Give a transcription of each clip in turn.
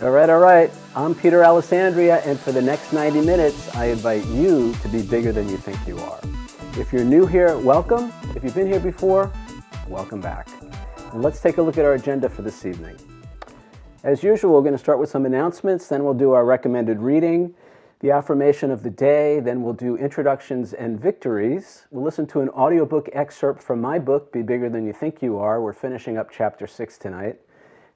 All right. I'm Peter Alessandria, and for the next 90 minutes, I invite you to be bigger than you think you are. If you're new here, welcome. If you've been here before, welcome back. And let's take a look at our agenda for this evening. As usual, we're going to start with some announcements, then we'll do our recommended reading, the affirmation of the day, then we'll do introductions and victories. We'll listen to an audiobook excerpt from my book, Be Bigger Than You Think You Are. We're finishing up chapter 6 tonight.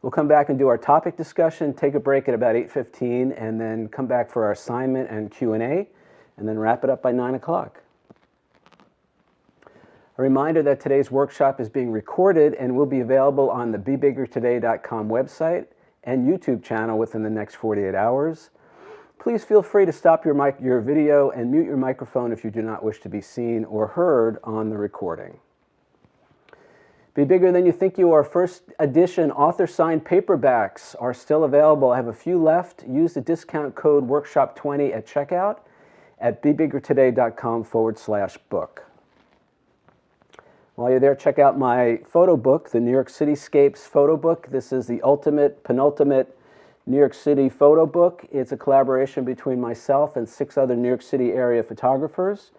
We'll come back and do our topic discussion, take a break at about 8:15, and then come back for our assignment and Q&A, and then wrap it up by 9 o'clock. A reminder that today's workshop is being recorded and will be available on the BeBiggerToday.com website and YouTube channel within the next 48 hours. Please feel free to stop your video and mute your microphone if you do not wish to be seen or heard on the recording. Be Bigger Than You Think You Are first edition author-signed paperbacks are still available. I have a few left. Use the discount code WORKSHOP20 at checkout at BeBiggerToday.com/book. While you're there, check out my photo book, the New York Cityscapes photo book. This is the penultimate New York City photo book. It's a collaboration between myself and 6 other New York City area photographers.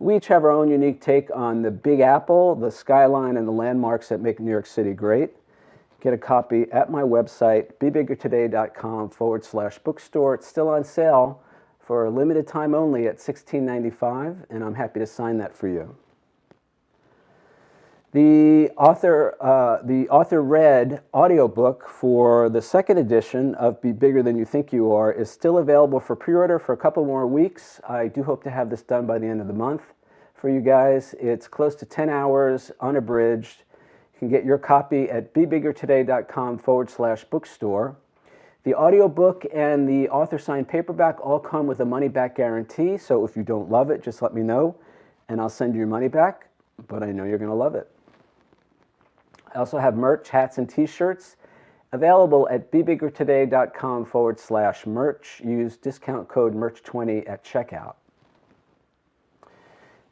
We each have our own unique take on the Big Apple, the skyline, and the landmarks that make New York City great. Get a copy at my website, BeBiggerToday.com/bookstore. It's still on sale for a limited time only at $16.95, and I'm happy to sign that for you. The author-read audiobook for the second edition of Be Bigger Than You Think You Are is still available for pre-order for a couple more weeks. I do hope to have this done by the end of the month for you guys. It's close to 10 hours, unabridged. You can get your copy at BeBiggerToday.com/bookstore. The audiobook and the author-signed paperback all come with a money-back guarantee, so if you don't love it, just let me know, and I'll send you your money back, but I know you're going to love it. I also have merch, hats, and t-shirts available at BeBiggerToday.com/merch. Use discount code MERCH20 at checkout.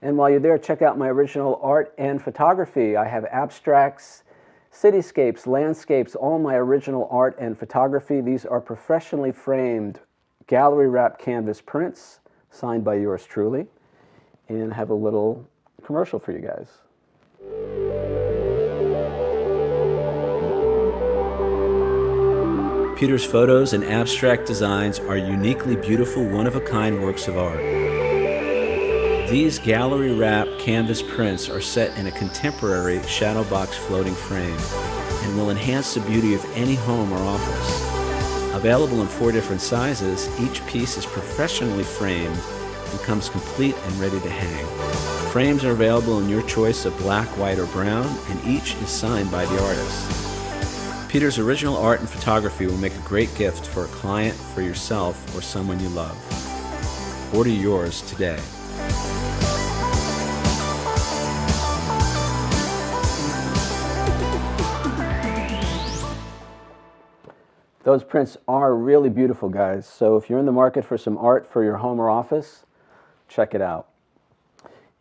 And while you're there, check out my original art and photography. I have abstracts, cityscapes, landscapes, all my original art and photography. These are professionally framed gallery wrap canvas prints signed by yours truly. And I have a little commercial for you guys. Peter's photos and abstract designs are uniquely beautiful, one-of-a-kind works of art. These gallery-wrap canvas prints are set in a contemporary shadow box floating frame and will enhance the beauty of any home or office. Available in 4 different sizes, each piece is professionally framed and comes complete and ready to hang. Frames are available in your choice of black, white, or brown, and each is signed by the artist. Peter's original art and photography will make a great gift for a client, for yourself, or someone you love. Order yours today. Those prints are really beautiful, guys. So if you're in the market for some art for your home or office, check it out.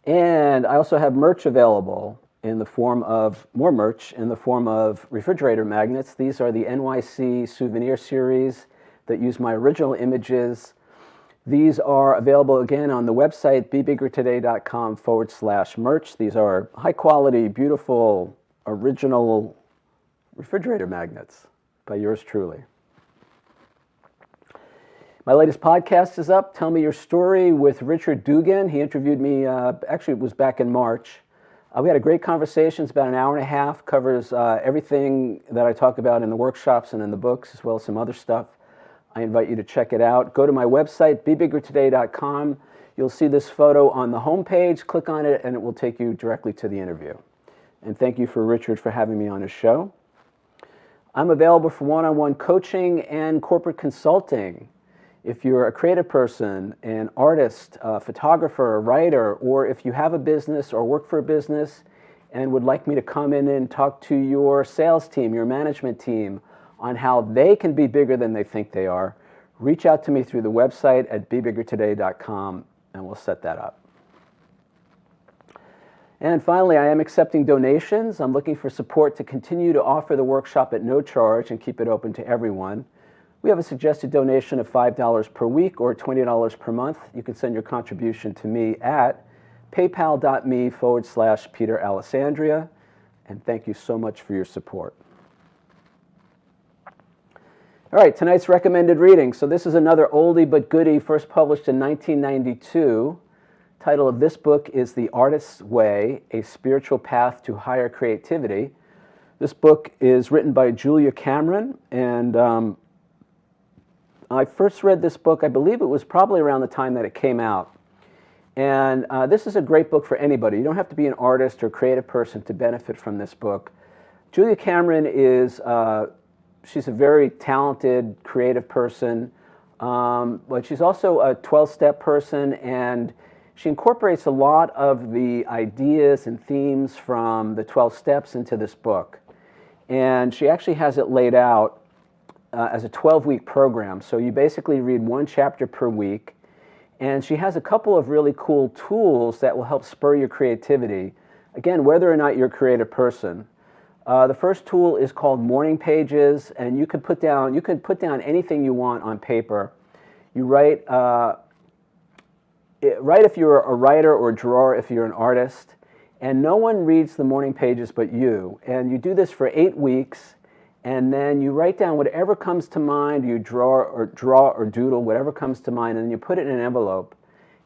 And I also have merch available in the form of refrigerator magnets. These are the NYC souvenir series that use my original images. These are available again on the website, BeBiggerToday.com/merch. These are high quality, beautiful, original refrigerator magnets by yours truly. My latest podcast is up, Tell Me Your Story with Richard Dugan. He interviewed me, actually it was back in March. We had a great conversation. It's about an hour and a half, covers everything that I talk about in the workshops and in the books, as well as some other stuff. I invite you to check it out. Go to my website, BeBiggerToday.com. You'll see this photo on the homepage. Click on it, and it will take you directly to the interview. And thank you for Richard for having me on his show. I'm available for one-on-one coaching and corporate consulting. If you're a creative person, an artist, a photographer, a writer, or if you have a business or work for a business and would like me to come in and talk to your sales team, your management team, on how they can be bigger than they think they are, reach out to me through the website at BeBiggerToday.com and we'll set that up. And finally, I am accepting donations. I'm looking for support to continue to offer the workshop at no charge and keep it open to everyone. We have a suggested donation of $5 per week or $20 per month. You can send your contribution to me at paypal.me/Peter Alessandria. And thank you so much for your support. All right, tonight's recommended reading. So this is another oldie but goodie, first published in 1992. Title of this book is The Artist's Way, A Spiritual Path to Higher Creativity. This book is written by Julia Cameron, and I first read this book, I believe it was probably around the time that it came out. And this is a great book for anybody. You don't have to be an artist or creative person to benefit from this book. Julia Cameron is, she's a very talented, creative person, but she's also a 12-step person, and she incorporates a lot of the ideas and themes from the 12 steps into this book. And she actually has it laid out as a 12-week program. So you basically read one chapter per week, and she has a couple of really cool tools that will help spur your creativity, again, whether or not you're a creative person. The first tool is called Morning Pages, and you can put down anything you want on paper. You write if you're a writer or a drawer, if you're an artist, and no one reads the morning pages but you. And you do this for 8 weeks, and then you write down whatever comes to mind. You draw or doodle whatever comes to mind, and then you put it in an envelope,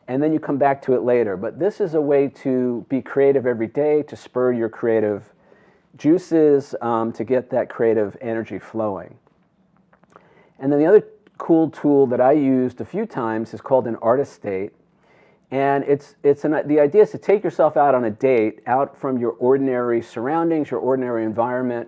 and then you come back to it later. But this is a way to be creative every day, to spur your creative juices, to get that creative energy flowing. And then the other cool tool that I used a few times is called an artist state. And the idea is to take yourself out on a date, out from your ordinary surroundings, your ordinary environment,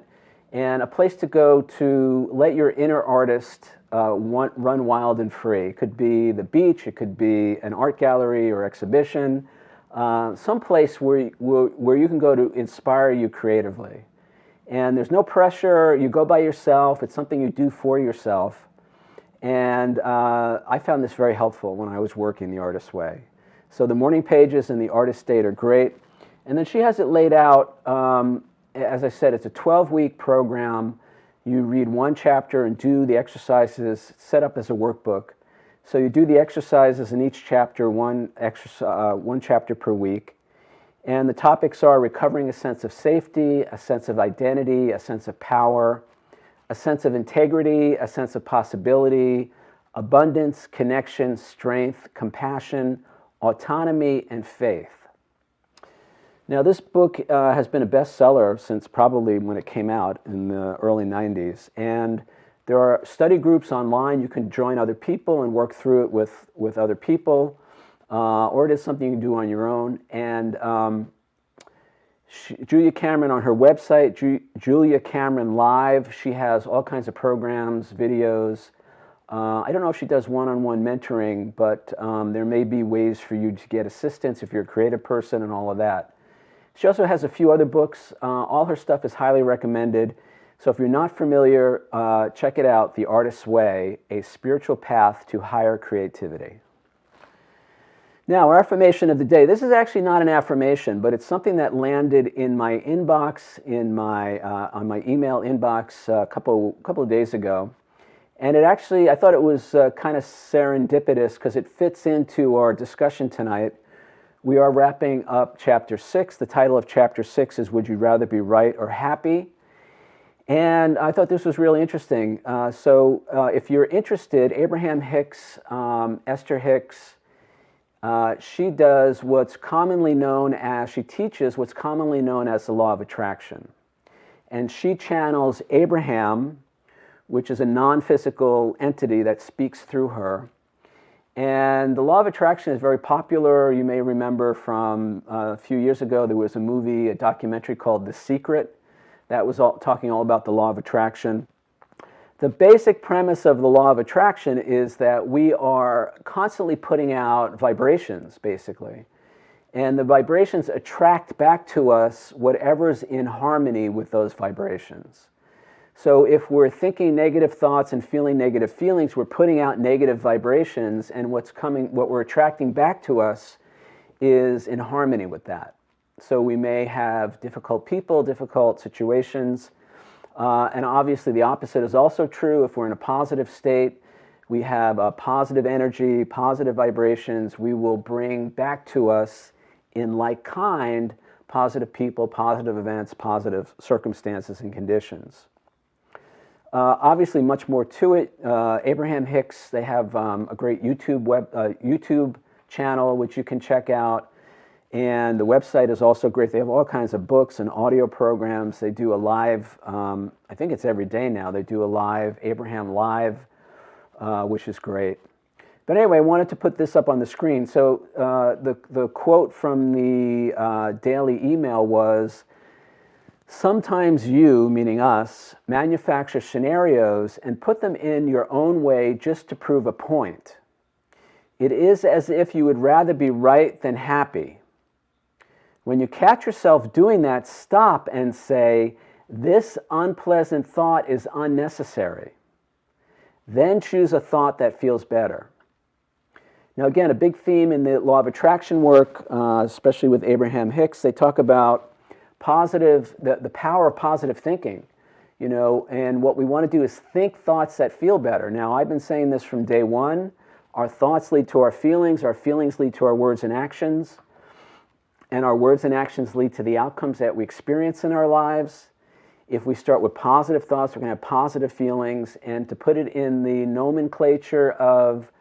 and a place to go to let your inner artist run wild and free. It could be the beach, it could be an art gallery or exhibition, some place where you can go to inspire you creatively. And there's no pressure. You go by yourself. It's something you do for yourself. And I found this very helpful when I was working the Artist's Way. So the morning pages and the artist state are great. And then she has it laid out, as I said, it's a 12-week program. You read one chapter and do the exercises set up as a workbook. So you do the exercises in each chapter, one chapter per week. And the topics are recovering a sense of safety, a sense of identity, a sense of power, a sense of integrity, a sense of possibility, abundance, connection, strength, compassion, autonomy, and faith. Now, this book has been a bestseller since probably when it came out in the early 90s. And there are study groups online. You can join other people and work through it with other people. Or it is something you can do on your own. And Julia Cameron, on her website, Julia Cameron Live, she has all kinds of programs, videos. I don't know if she does one-on-one mentoring, but there may be ways for you to get assistance if you're a creative person and all of that. She also has a few other books. All her stuff is highly recommended. So if you're not familiar, check it out, The Artist's Way, A Spiritual Path to Higher Creativity. Now, our affirmation of the day. This is actually not an affirmation, but it's something that landed in my inbox, on my email inbox a couple of days ago. And it actually, I thought it was kind of serendipitous because it fits into our discussion tonight. We are wrapping up Chapter 6. The title of Chapter 6 is Would You Rather Be Right or Happy? And I thought this was really interesting. So if you're interested, Abraham Hicks, Esther Hicks, she teaches what's commonly known as the law of attraction. And she channels Abraham, which is a non-physical entity that speaks through her. And the law of attraction is very popular. You may remember from a few years ago, there was a documentary called The Secret, that was talking all about the law of attraction. The basic premise of the law of attraction is that we are constantly putting out vibrations, basically. And the vibrations attract back to us whatever's in harmony with those vibrations. So if we're thinking negative thoughts and feeling negative feelings, we're putting out negative vibrations, and what we're attracting back to us is in harmony with that. So we may have difficult people, difficult situations. And obviously the opposite is also true. If we're in a positive state, we have a positive energy, positive vibrations, we will bring back to us in like kind positive people, positive events, positive circumstances and conditions. Obviously much more to it. Abraham Hicks, they have a great YouTube channel which you can check out. And the website is also great. They have all kinds of books and audio programs. They do a live, I think it's every day now, they do a live, Abraham Live, which is great. But anyway, I wanted to put this up on the screen. So the quote from the daily email was, "Sometimes you," meaning us, "manufacture scenarios and put them in your own way just to prove a point. It is as if you would rather be right than happy. When you catch yourself doing that, stop and say, 'This unpleasant thought is unnecessary.' Then choose a thought that feels better." Now again, a big theme in the law of attraction work, especially with Abraham Hicks, they talk about the power of positive thinking. And what we want to do is think thoughts that feel better. Now, I've been saying this from day one. Our thoughts lead to our feelings lead to our words and actions, and our words and actions lead to the outcomes that we experience in our lives. If we start with positive thoughts, we're going to have positive feelings, and to put it in the nomenclature of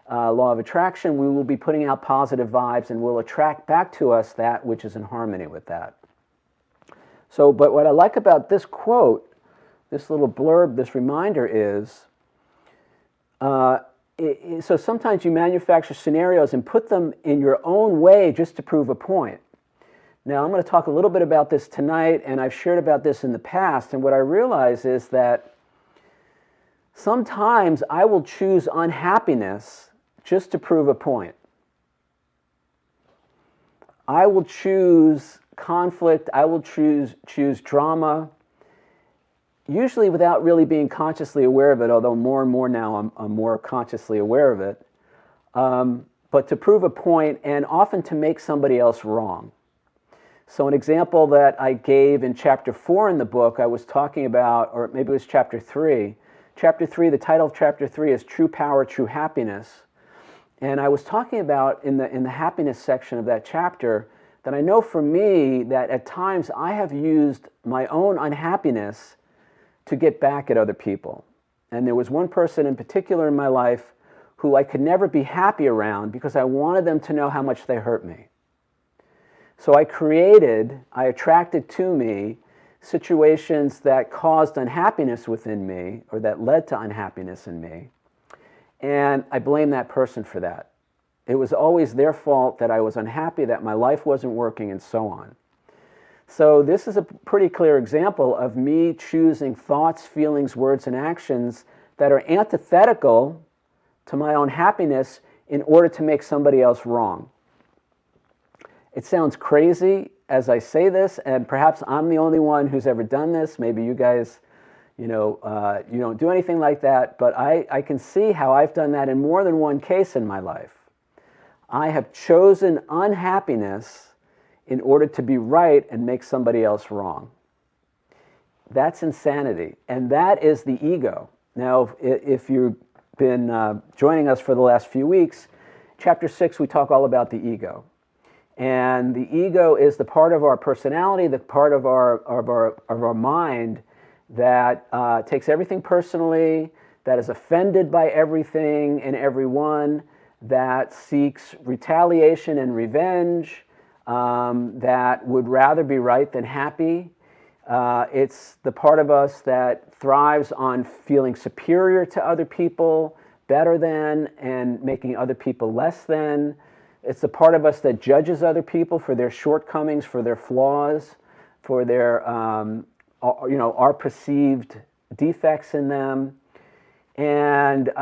law of attraction, we will be putting out positive vibes and we'll attract back to us that which is in harmony with that. So, but what I like about this quote, this little blurb, this reminder is, so sometimes you manufacture scenarios and put them in your own way just to prove a point. Now, I'm going to talk a little bit about this tonight, and I've shared about this in the past, and what I realize is that sometimes I will choose unhappiness just to prove a point. I will choose conflict, I will choose drama, usually without really being consciously aware of it, although more and more now I'm more consciously aware of it, but to prove a point and often to make somebody else wrong. So an example that I gave in chapter 4 in the book, I was talking about, or maybe it was chapter 3. Chapter 3, the title of chapter 3 is True Power, True Happiness. And I was talking about in the happiness section of that chapter that I know for me that at times I have used my own unhappiness to get back at other people. And there was one person in particular in my life who I could never be happy around because I wanted them to know how much they hurt me. So I attracted to me situations that caused unhappiness within me or that led to unhappiness in me. And I blame that person for that. It was always their fault that I was unhappy, that my life wasn't working, and so on. So this is a pretty clear example of me choosing thoughts, feelings, words, and actions that are antithetical to my own happiness in order to make somebody else wrong. It sounds crazy as I say this, and perhaps I'm the only one who's ever done this. Maybe you guys, you don't do anything like that, but I can see how I've done that in more than one case in my life. I have chosen unhappiness in order to be right and make somebody else wrong. That's insanity, and that is the ego. Now, if you've been joining us for the last few weeks, chapter 6, we talk all about the ego. And the ego is the part of our personality, the part of our mind that takes everything personally, that is offended by everything and everyone, that seeks retaliation and revenge, that would rather be right than happy. It's the part of us that thrives on feeling superior to other people, better than, and making other people less than. It's the part of us that judges other people for their shortcomings, for their flaws, for their, our perceived defects in them. And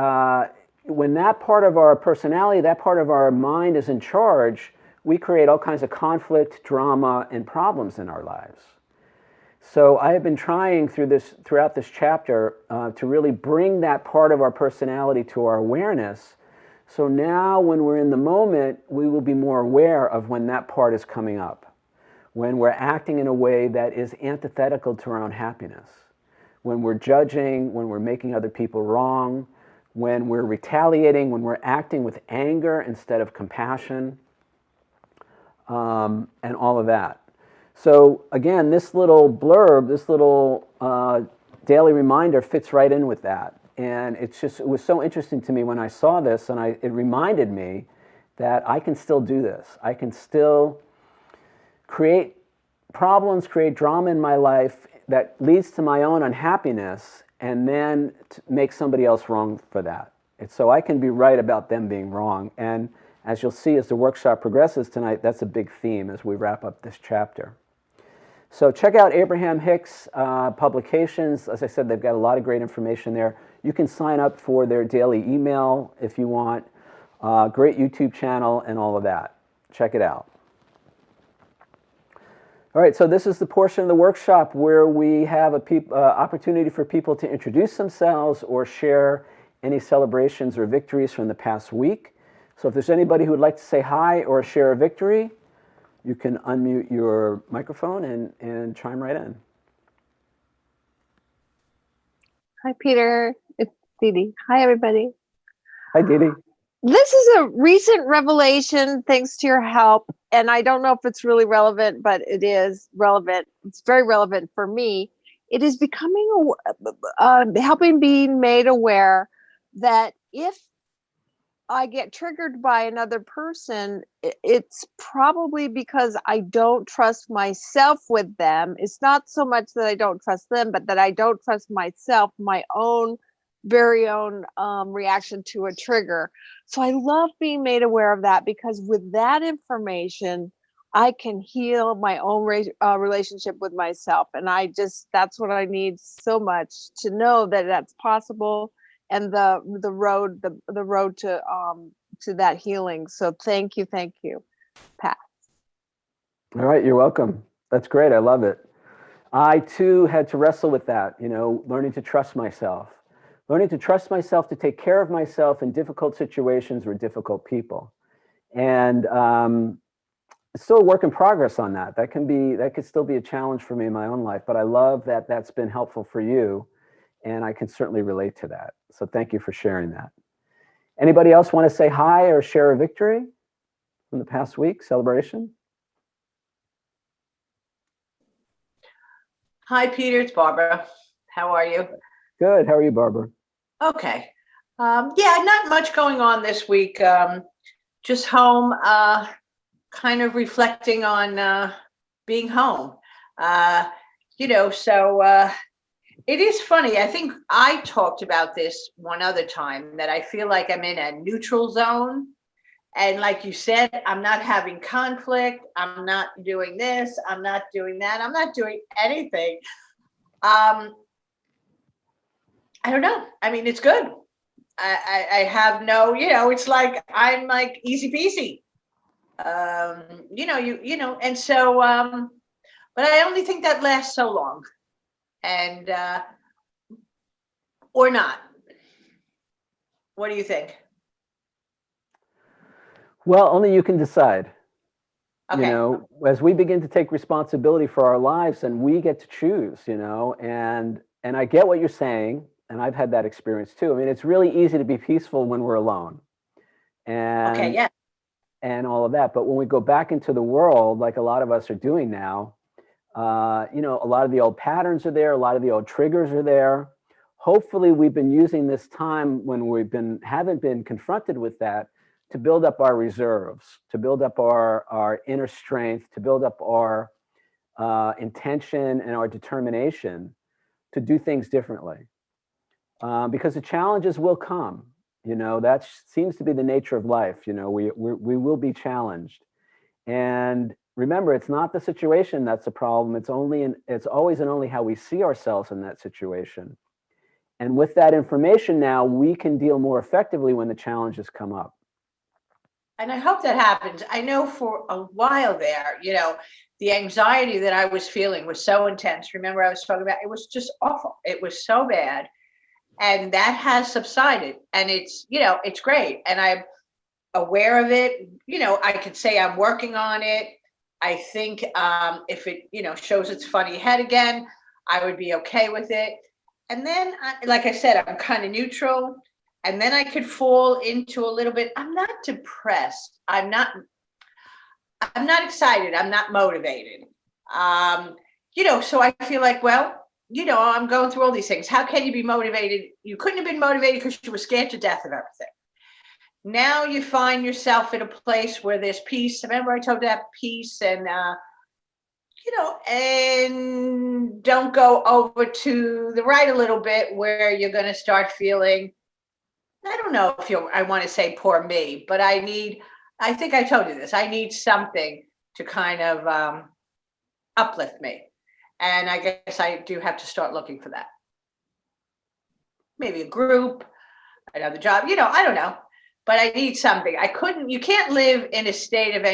when that part of our personality, that part of our mind is in charge, we create all kinds of conflict, drama, and problems in our lives. So I have been trying throughout this chapter to really bring that part of our personality to our awareness. So now when we're in the moment, we will be more aware of when that part is coming up, when we're acting in a way that is antithetical to our own happiness. when we're judging, when we're making other people wrong, when we're retaliating, when we're acting with anger instead of compassion, and all of that. So again, this little blurb, this little daily reminder fits right in with that. And it was so interesting to me when I saw this, and it reminded me that I can still do this. I can still create problems, create drama in my life that leads to my own unhappiness, and then make somebody else wrong for that. And so I can be right about them being wrong. And as you'll see as the workshop progresses tonight, that's a big theme as we wrap up this chapter. So check out Abraham Hicks publications. As I said, they've got a lot of great information there. You can sign up for their daily email if you want. Great YouTube channel and all of that. Check it out. All right, so this is the portion of the workshop where we have an opportunity for people to introduce themselves or share any celebrations or victories from the past week. So if there's anybody who would like to say hi or share a victory, you can unmute your microphone and chime right in. Hi, Peter. It's Dee Dee. Hi, everybody. Hi, Dee Dee. This is a recent revelation thanks to your help. And I don't know if it's really relevant, but it is relevant. It's very relevant for me. It is becoming, helping being made aware that if I get triggered by another person, it's probably because I don't trust myself with them. It's not so much that I don't trust them, but that I don't trust myself, my own very own reaction to a trigger. So I love being made aware of that, because with that information, I can heal my own relationship with myself. And that's what I need so much, to know that that's possible, and the road to that healing. So thank you, Pat. All right, you're welcome. That's great. I love it. I too had to wrestle with that, learning to trust myself. Learning to trust myself to take care of myself in difficult situations with difficult people. And it's still a work in progress on that. That could still be a challenge for me in my own life, but I love that that's been helpful for you, and I can certainly relate to that. So thank you for sharing that. Anybody else want to say hi or share a victory from the past week celebration? Hi, Peter. It's Barbara. How are you? Good. How are you, Barbara? Okay. Yeah, not much going on this week. Just home, kind of reflecting on being home. So it is funny. I think I talked about this one other time, that I feel like I'm in a neutral zone. And like you said, I'm not having conflict. I'm not doing this. I'm not doing that. I'm not doing anything. I don't know. I mean, it's good. I have no, it's like, I'm like easy peasy. And so, but I only think that lasts so long, and, or not. What do you think? Well, only you can decide. Okay. As we begin to take responsibility for our lives, and we get to choose, and I get what you're saying. And I've had that experience too. I mean, it's really easy to be peaceful when we're alone, and Okay. Yeah. and all of that. But when we go back into the world, like a lot of us are doing now, a lot of the old patterns are there. A lot of the old triggers are there. Hopefully, we've been using this time when haven't been confronted with that, to build up our reserves, to build up our inner strength, to build up our intention and our determination to do things differently. Because the challenges will come. That seems to be the nature of life. We will be challenged. And remember, it's not the situation that's the problem. It's always and only how we see ourselves in that situation. And with that information now, we can deal more effectively when the challenges come up. And I hope that happens. I know for a while there, the anxiety that I was feeling was so intense. Remember, I was talking about, it was just awful. It was so bad. And that has subsided, and it's great. And I'm aware of it. I could say I'm working on it. I think if it, shows its funny head again, I would be okay with it. And then, like I said, I'm kind of neutral. And then I could fall into a little bit. I'm not depressed. I'm not excited. I'm not motivated. Um, so I feel like, well, I'm going through all these things. How can you be motivated? You couldn't have been motivated because you were scared to death of everything. Now you find yourself in a place where there's peace. Remember, I told you that peace, and and don't go over to the right a little bit where you're going to start feeling. I don't know if I want to say poor me, but I think I told you this. I need something to kind of uplift me. And I guess I do have to start looking for that. Maybe a group, another job, I don't know. But I need something. You can't live in a state of,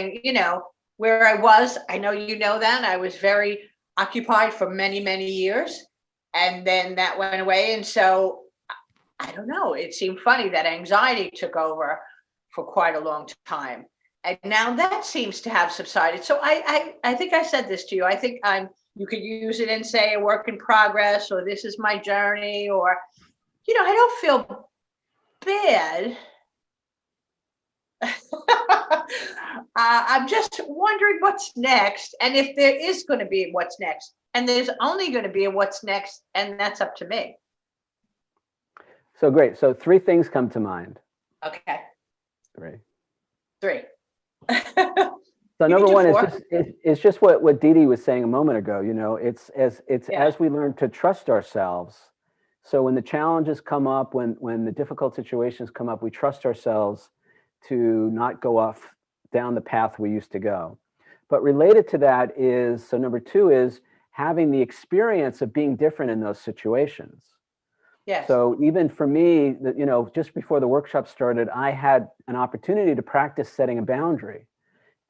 where I was. I know you know that. I was very occupied for many, many years. And then that went away. And so I don't know. It seemed funny that anxiety took over for quite a long time. And now that seems to have subsided. So I think I said this to you. I think you could use it and say a work in progress, or this is my journey, or, I don't feel bad. I'm just wondering what's next. And if there is going to be what's next, and there's only going to be a what's next, and that's up to me. So great. So 3 things come to mind. Okay. 3. So You number can do 1 is 4. it's just what Dee Dee was saying a moment ago. It's Yeah. as we learn to trust ourselves. So when the challenges come up, when the difficult situations come up, we trust ourselves to not go off down the path we used to go. But related to that is, so number 2 is having the experience of being different in those situations. Yes. So even for me, just before the workshop started, I had an opportunity to practice setting a boundary.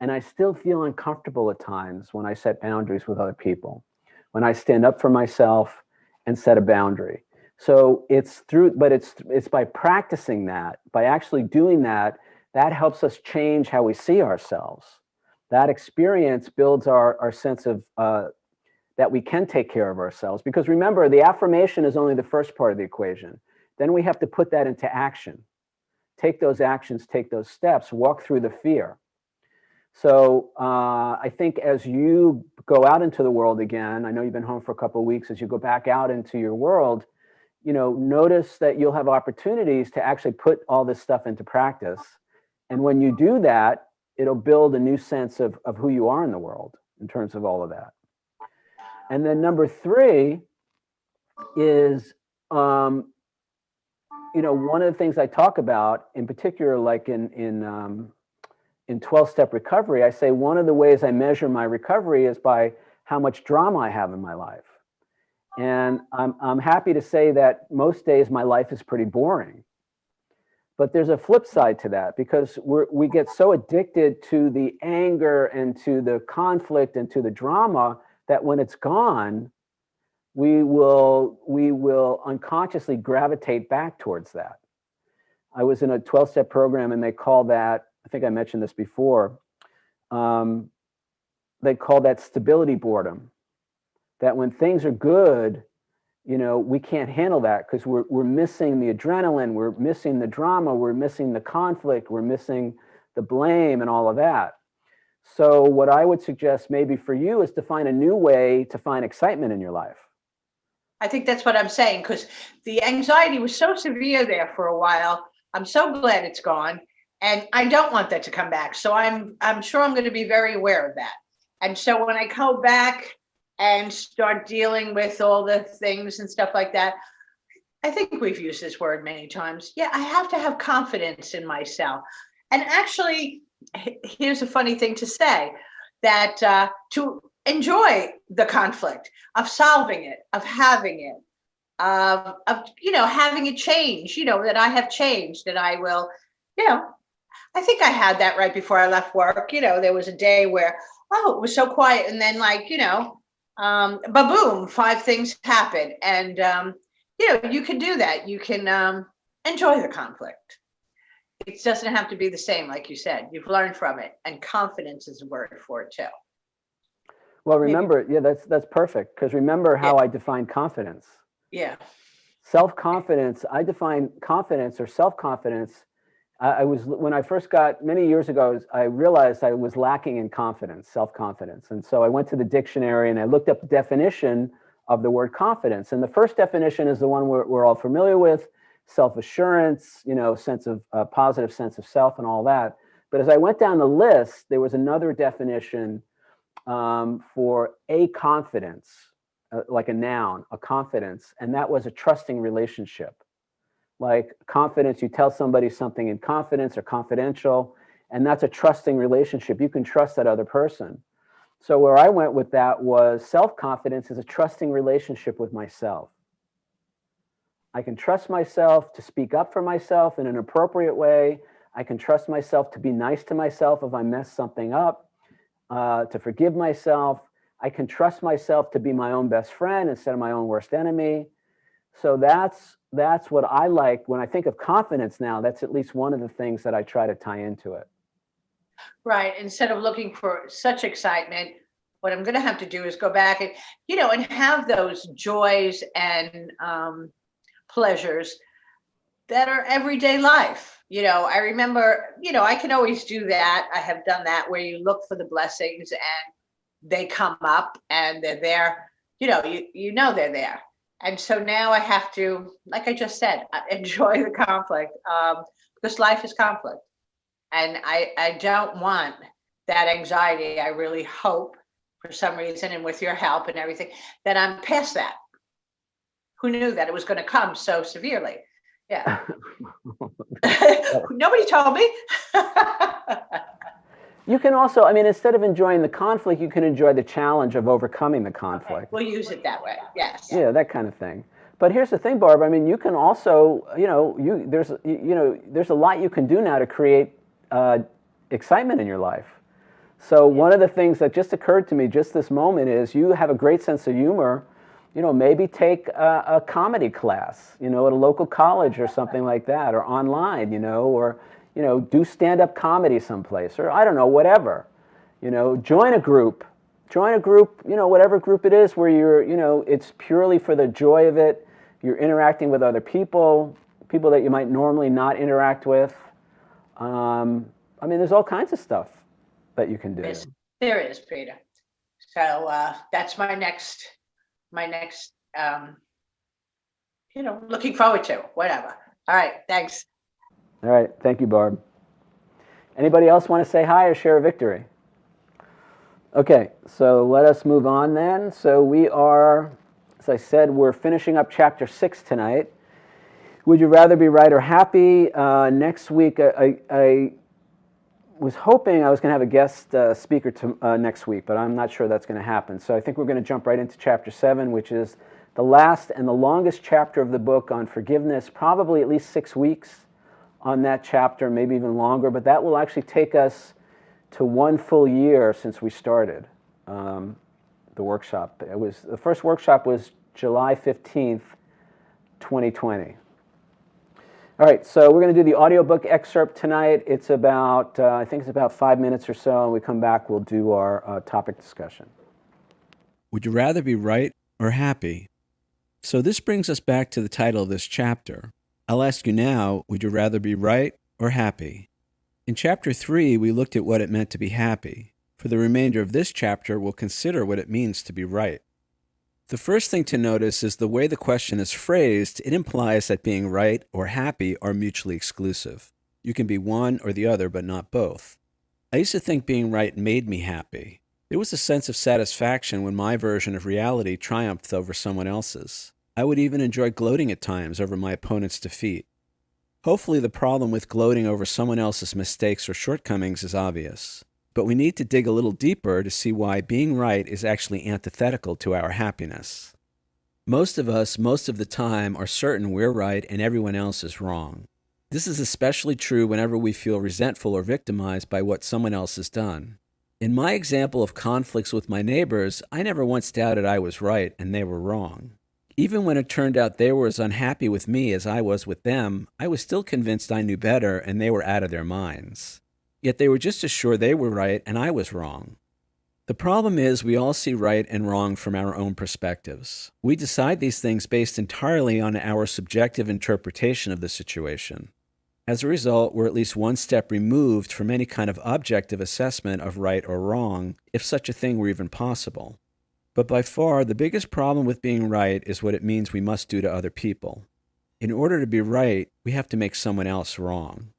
And I still feel uncomfortable at times when I set boundaries with other people, when I stand up for myself and set a boundary. So it's by practicing that, by actually doing that, that helps us change how we see ourselves. That experience builds our sense of that we can take care of ourselves. Because remember, the affirmation is only the first part of the equation. Then we have to put that into action. Take those actions, take those steps, walk through the fear. So I think as you go out into the world again, I know you've been home for a couple of weeks, as you go back out into your world, notice that you'll have opportunities to actually put all this stuff into practice. And when you do that, it'll build a new sense of who you are in the world in terms of all of that. And then number 3 is, one of the things I talk about in particular, like in 12-step recovery, I say one of the ways I measure my recovery is by how much drama I have in my life. And I'm happy to say that most days my life is pretty boring. But there's a flip side to that, because we get so addicted to the anger and to the conflict and to the drama that when it's gone, we will unconsciously gravitate back towards that. I was in a 12-step program, and they call that, I think I mentioned this before, they call that stability boredom. That when things are good, we can't handle that because we're missing the adrenaline, we're missing the drama, we're missing the conflict, we're missing the blame and all of that. So what I would suggest maybe for you is to find a new way to find excitement in your life. I think that's what I'm saying, because the anxiety was so severe there for a while. I'm so glad it's gone, and I don't want that to come back. So I'm sure I'm going to be very aware of that. And so when I go back and start dealing with all the things and stuff like that, I think we've used this word many times. Yeah, I have to have confidence in myself. And actually, here's a funny thing to say, that to enjoy the conflict of solving it, of having it, of having it change, that I have changed, and I will, I think I had that right before I left work. There was a day where, it was so quiet, and then ba-boom, 5 things happen. And you can do that. You can enjoy the conflict. It doesn't have to be the same, like you said. You've learned from it, and confidence is a word for it too. Well, remember, yeah, that's perfect, because remember how I define confidence. Yeah. Self-confidence, I define confidence or self-confidence. When I first got, many years ago, I realized I was lacking in confidence, self-confidence. And so I went to the dictionary and I looked up the definition of the word confidence. And the first definition is the one we're all familiar with: self-assurance, sense of positive sense of self and all that. But as I went down the list, there was another definition for a confidence, like a noun, a confidence, and that was a trusting relationship. Like confidence, you tell somebody something in confidence or confidential, and that's a trusting relationship. You can trust that other person. So where I went with that was self-confidence is a trusting relationship with myself. I can trust myself to speak up for myself in an appropriate way. I can trust myself to be nice to myself if I mess something up, to forgive myself. I can trust myself to be my own best friend instead of my own worst enemy. So that's what I like. When I think of confidence now, that's at least one of the things that I try to tie into it. Right. Instead of looking for such excitement, what I'm going to have to do is go back and, and have those joys and pleasures that are everyday life. I remember, I can always do that. I have done that, where you look for the blessings and they come up and they're there, they're there. And so now I have to, like I just said, enjoy the conflict, because life is conflict. And I don't want that anxiety. I really hope, for some reason, and with your help and everything, that I'm past that. Who knew that it was going to come so severely? Yeah. Nobody told me. You can also, instead of enjoying the conflict, you can enjoy the challenge of overcoming the conflict. Okay, we'll use it that way. Yes. Yeah, that kind of thing. But here's the thing, Barb. You can also, there's a lot you can do now to create excitement in your life. So one of the things that just occurred to me just this moment is you have a great sense of humor. Maybe take a comedy class, at a local college or something like that, or online, or do stand-up comedy someplace, or I don't know, whatever. Join a group, whatever group it is where you're, it's purely for the joy of it. You're interacting with other people that you might normally not interact with. There's all kinds of stuff that you can do. There is, Peter. So that's my next, looking forward to, whatever. All right, thanks. All right, thank you, Barb. Anybody else want to say hi or share a victory? Okay, so let us move on then. So we are, as I said, we're finishing up chapter 6 tonight. Would you rather be right or happy? Next week, I was hoping I was going to have a guest speaker next week, but I'm not sure that's going to happen. So I think we're going to jump right into chapter 7, which is the last and the longest chapter of the book on forgiveness, probably at least 6 weeks on that chapter, maybe even longer, but that will actually take us to 1 full year since we started the workshop. The first workshop was July 15th, 2020. All right, so we're going to do the audiobook excerpt tonight. It's about, I think it's about 5 minutes or so, and we come back, we'll do our topic discussion. Would you rather be right or happy? So this brings us back to the title of this chapter. I'll ask you now, would you rather be right or happy? In chapter 3, we looked at what it meant to be happy. For the remainder of this chapter, we'll consider what it means to be right. The first thing to notice is the way the question is phrased. It implies that being right or happy are mutually exclusive. You can be one or the other, but not both. I used to think being right made me happy. There was a sense of satisfaction when my version of reality triumphed over someone else's. I would even enjoy gloating at times over my opponent's defeat. Hopefully the problem with gloating over someone else's mistakes or shortcomings is obvious. But we need to dig a little deeper to see why being right is actually antithetical to our happiness. Most of us, most of the time, are certain we're right and everyone else is wrong. This is especially true whenever we feel resentful or victimized by what someone else has done. In my example of conflicts with my neighbors, I never once doubted I was right and they were wrong. Even when it turned out they were as unhappy with me as I was with them, I was still convinced I knew better and they were out of their minds. Yet they were just as sure they were right and I was wrong. The problem is we all see right and wrong from our own perspectives. We decide these things based entirely on our subjective interpretation of the situation. As a result, we're at least one step removed from any kind of objective assessment of right or wrong, if such a thing were even possible. But by far, the biggest problem with being right is what it means we must do to other people. In order to be right, we have to make someone else wrong.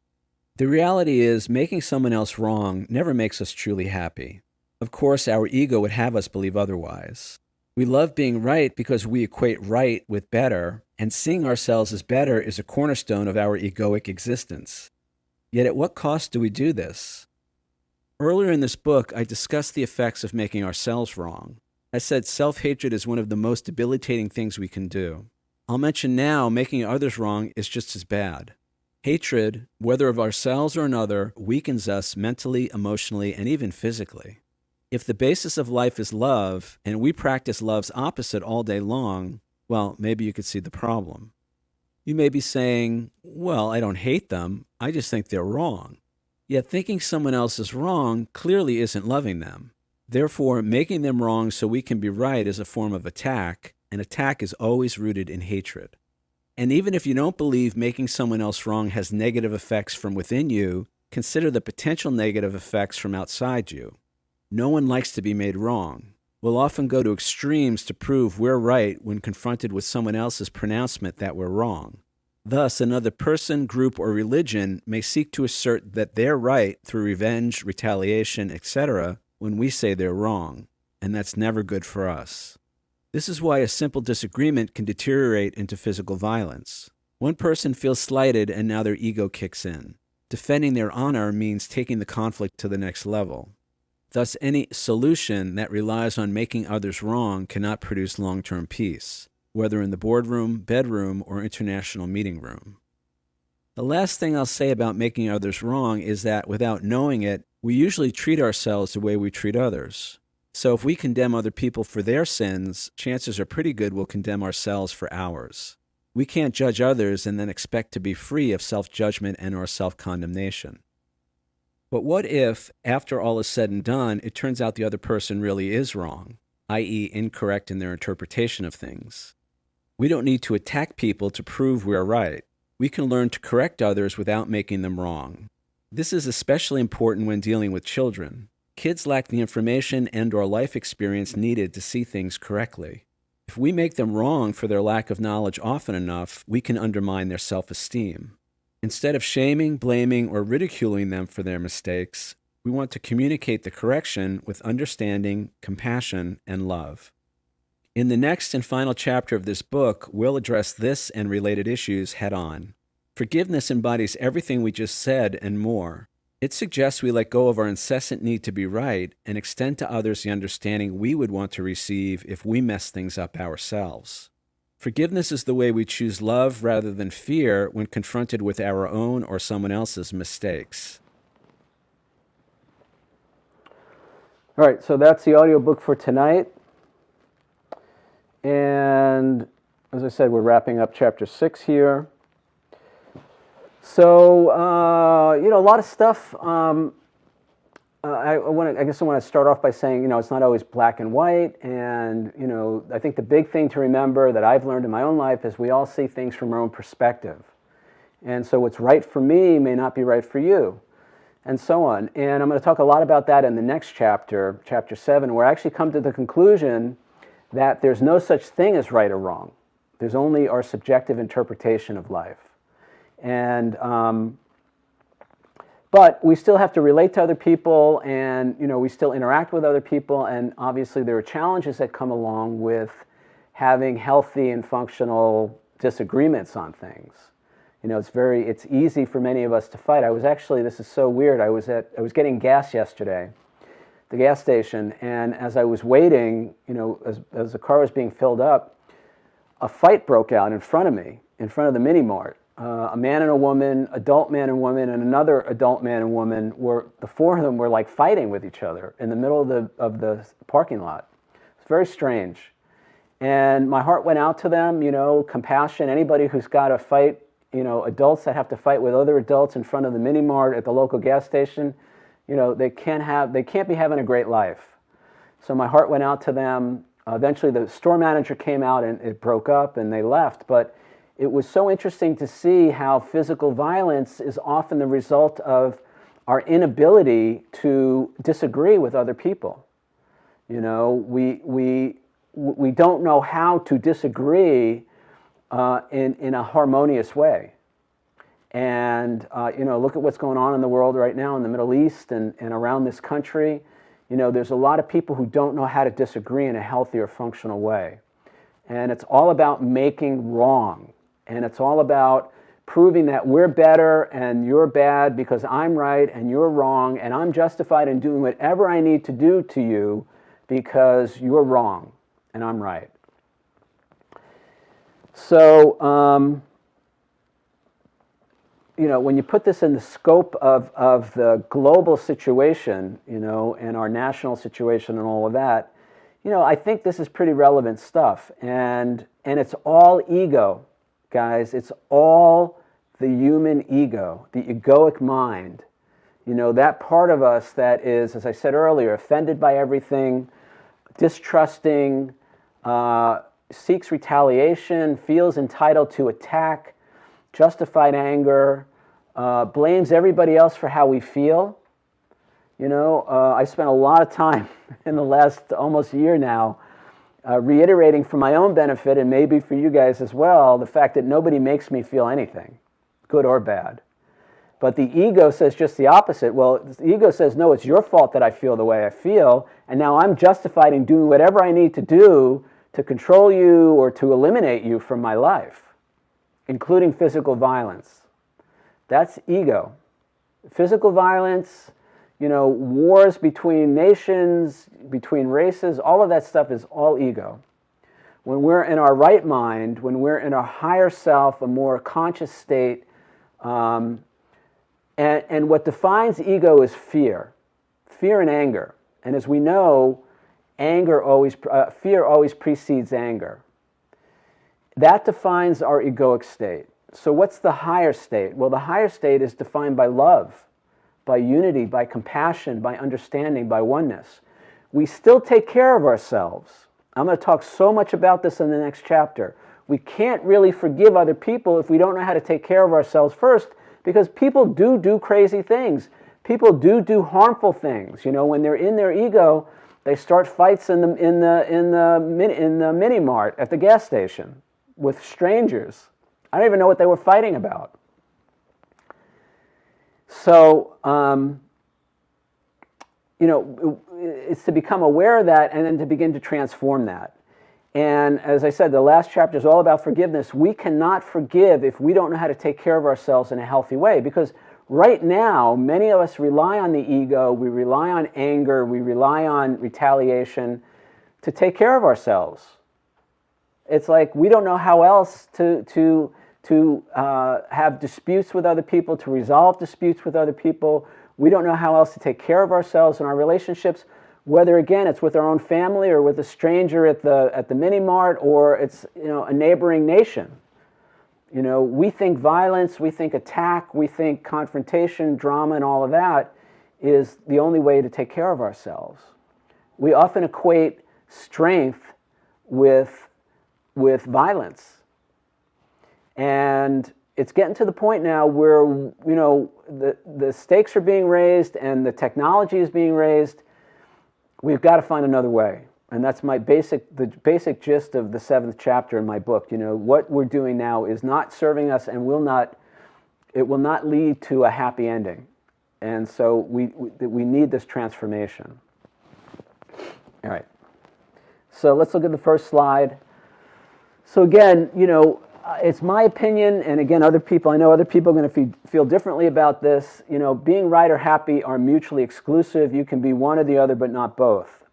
The reality is, making someone else wrong never makes us truly happy. Of course, our ego would have us believe otherwise. We love being right because we equate right with better, and seeing ourselves as better is a cornerstone of our egoic existence. Yet at what cost do we do this? Earlier in this book, I discussed the effects of making ourselves wrong. I said self-hatred is one of the most debilitating things we can do. I'll mention now making others wrong is just as bad. Hatred, whether of ourselves or another, weakens us mentally, emotionally, and even physically. If the basis of life is love, and we practice love's opposite all day long, well, maybe you could see the problem. You may be saying, well, I don't hate them, I just think they're wrong. Yet thinking someone else is wrong clearly isn't loving them. Therefore, making them wrong so we can be right is a form of attack, and attack is always rooted in hatred. And even if you don't believe making someone else wrong has negative effects from within you, consider the potential negative effects from outside you. No one likes to be made wrong. We'll often go to extremes to prove we're right when confronted with someone else's pronouncement that we're wrong. Thus, another person, group, or religion may seek to assert that they're right through revenge, retaliation, etc., when we say they're wrong, and that's never good for us. This is why a simple disagreement can deteriorate into physical violence. One person feels slighted and now their ego kicks in. Defending their honor means taking the conflict to the next level. Thus, any solution that relies on making others wrong cannot produce long-term peace, whether in the boardroom, bedroom, or international meeting room. The last thing I'll say about making others wrong is that without knowing it, we usually treat ourselves the way we treat others. So if we condemn other people for their sins, chances are pretty good we'll condemn ourselves for ours. We can't judge others and then expect to be free of self-judgment and or self-condemnation. But what if, after all is said and done, it turns out the other person really is wrong, i.e. incorrect in their interpretation of things? We don't need to attack people to prove we're right. We can learn to correct others without making them wrong. This is especially important when dealing with children. Kids lack the information and or life experience needed to see things correctly. If we make them wrong for their lack of knowledge often enough, we can undermine their self-esteem. Instead of shaming, blaming, or ridiculing them for their mistakes, we want to communicate the correction with understanding, compassion, and love. In the next and final chapter of this book, we'll address this and related issues head-on. Forgiveness embodies everything we just said and more. It suggests we let go of our incessant need to be right and extend to others the understanding we would want to receive if we mess things up ourselves. Forgiveness is the way we choose love rather than fear when confronted with our own or someone else's mistakes. All right, so that's the audiobook for tonight. And as I said, we're wrapping up chapter 6 here. So, a lot of stuff. I guess I want to start off by saying, it's not always black and white. And, I think the big thing to remember that I've learned in my own life is we all see things from our own perspective. And so what's right for me may not be right for you, and so on. And I'm going to talk a lot about that in the next chapter, chapter 7, where I actually come to the conclusion that there's no such thing as right or wrong. There's only our subjective interpretation of life. And but we still have to relate to other people, and we still interact with other people, and obviously there are challenges that come along with having healthy and functional disagreements on things. It's easy for many of us to fight. This is so weird. I was getting gas yesterday, the gas station, and as I was waiting, as the car was being filled up, a fight broke out in front of me, in front of the mini mart. A man and a woman, adult man and woman, and another adult man and woman the four of them were like fighting with each other in the middle of the parking lot. It's very strange. And my heart went out to them, compassion, anybody who's got to fight, adults that have to fight with other adults in front of the mini mart at the local gas station, they can't be having a great life. So my heart went out to them. Eventually the store manager came out and it broke up and they left. But it was so interesting to see how physical violence is often the result of our inability to disagree with other people. You know, we don't know how to disagree in a harmonious way. And, you know, look at what's going on in the world right now in the Middle East and around this country. You know, there's a lot of people who don't know how to disagree in a healthy or functional way. And it's all about making wrong. And it's all about proving that we're better and you're bad because I'm right and you're wrong and I'm justified in doing whatever I need to do to you because you're wrong and I'm right. So, you know, when you put this in the scope of the global situation, you know, and our national situation and all of that, you know, I think this is pretty relevant stuff. And it's all ego, guys. It's all the human ego, the egoic mind. You know, that part of us that is, as I said earlier, offended by everything, distrusting, seeks retaliation, feels entitled to attack, justified anger, blames everybody else for how we feel. You know, I spent a lot of time in the last almost year now reiterating for my own benefit and maybe for you guys as well, the fact that nobody makes me feel anything, good or bad. But the ego says just the opposite. Well, the ego says, no, it's your fault that I feel the way I feel, and now I'm justified in doing whatever I need to do to control you or to eliminate you from my life, including physical violence. That's ego. Physical violence, you know, wars between nations, between races, all of that stuff is all ego. When we're in our right mind, when we're in our higher self, a more conscious state, and what defines ego is fear and anger. And as we know, fear always precedes anger. That defines our egoic state. So what's the higher state? Well, the higher state is defined by love, by unity, by compassion, by understanding, by oneness. We still take care of ourselves. I'm going to talk so much about this in the next chapter. We can't really forgive other people if we don't know how to take care of ourselves first, because people do crazy things. People do harmful things. You know, when they're in their ego, they start fights in the mini mart at the gas station with strangers. I don't even know what they were fighting about. So, you know, it's to become aware of that and then to begin to transform that. And as I said, the last chapter is all about forgiveness. We cannot forgive if we don't know how to take care of ourselves in a healthy way, because right now, many of us rely on the ego, we rely on anger, we rely on retaliation to take care of ourselves. It's like we don't know how else to have disputes with other people, to resolve disputes with other people. We don't know how else to take care of ourselves in our relationships, whether, again, it's with our own family or with a stranger at the mini mart, or it's, you know, a neighboring nation. You know, we think violence, we think attack, we think confrontation, drama, and all of that is the only way to take care of ourselves. We often equate strength with violence. And it's getting to the point now where, you know, the stakes are being raised and the technology is being raised. We've got to find another way. And that's the basic gist of the 7th chapter in my book. You know, what we're doing now is not serving us and it will not lead to a happy ending. And so we need this transformation. All right. So let's look at the first slide. So again, you know, it's my opinion, and again, I know other people are going to feel differently about this. You know, being right or happy are mutually exclusive. You can be one or the other, but not both.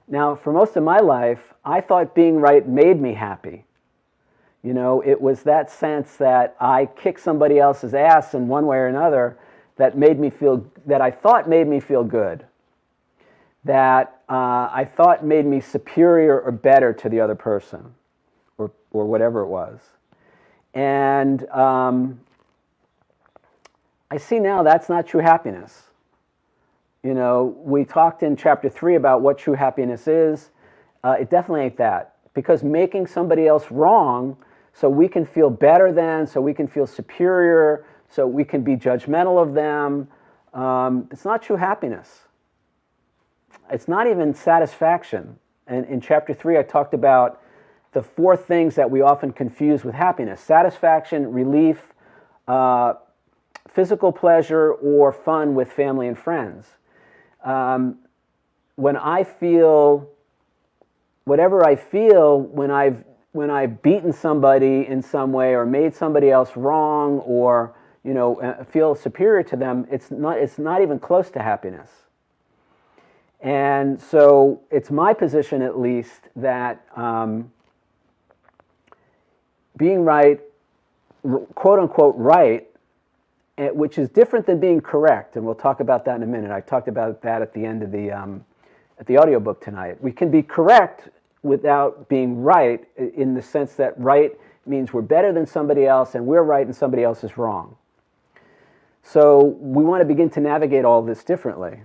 Now, for most of my life, I thought being right made me happy. You know, it was that sense that I kicked somebody else's ass in one way or another that I thought made me feel good, that I thought made me superior or better to the other person, or whatever it was. And I see now that's not true happiness. We talked in chapter 3 about what true happiness is. It definitely ain't that. Because making somebody else wrong so we can feel better than, so we can feel superior, so we can be judgmental of them, it's not true happiness. It's not even satisfaction. And in chapter 3, I talked about the 4 things that we often confuse with happiness: satisfaction, relief, physical pleasure, or fun with family and friends. When I feel whatever I feel when I've beaten somebody in some way or made somebody else wrong, or feel superior to them, it's not even close to happiness. And so it's my position, at least, that being right, quote unquote right, which is different than being correct, and we'll talk about that in a minute. I talked about that at the end of the audiobook tonight. We can be correct without being right, in the sense that right means we're better than somebody else and we're right and somebody else is wrong. So we want to begin to navigate all this differently.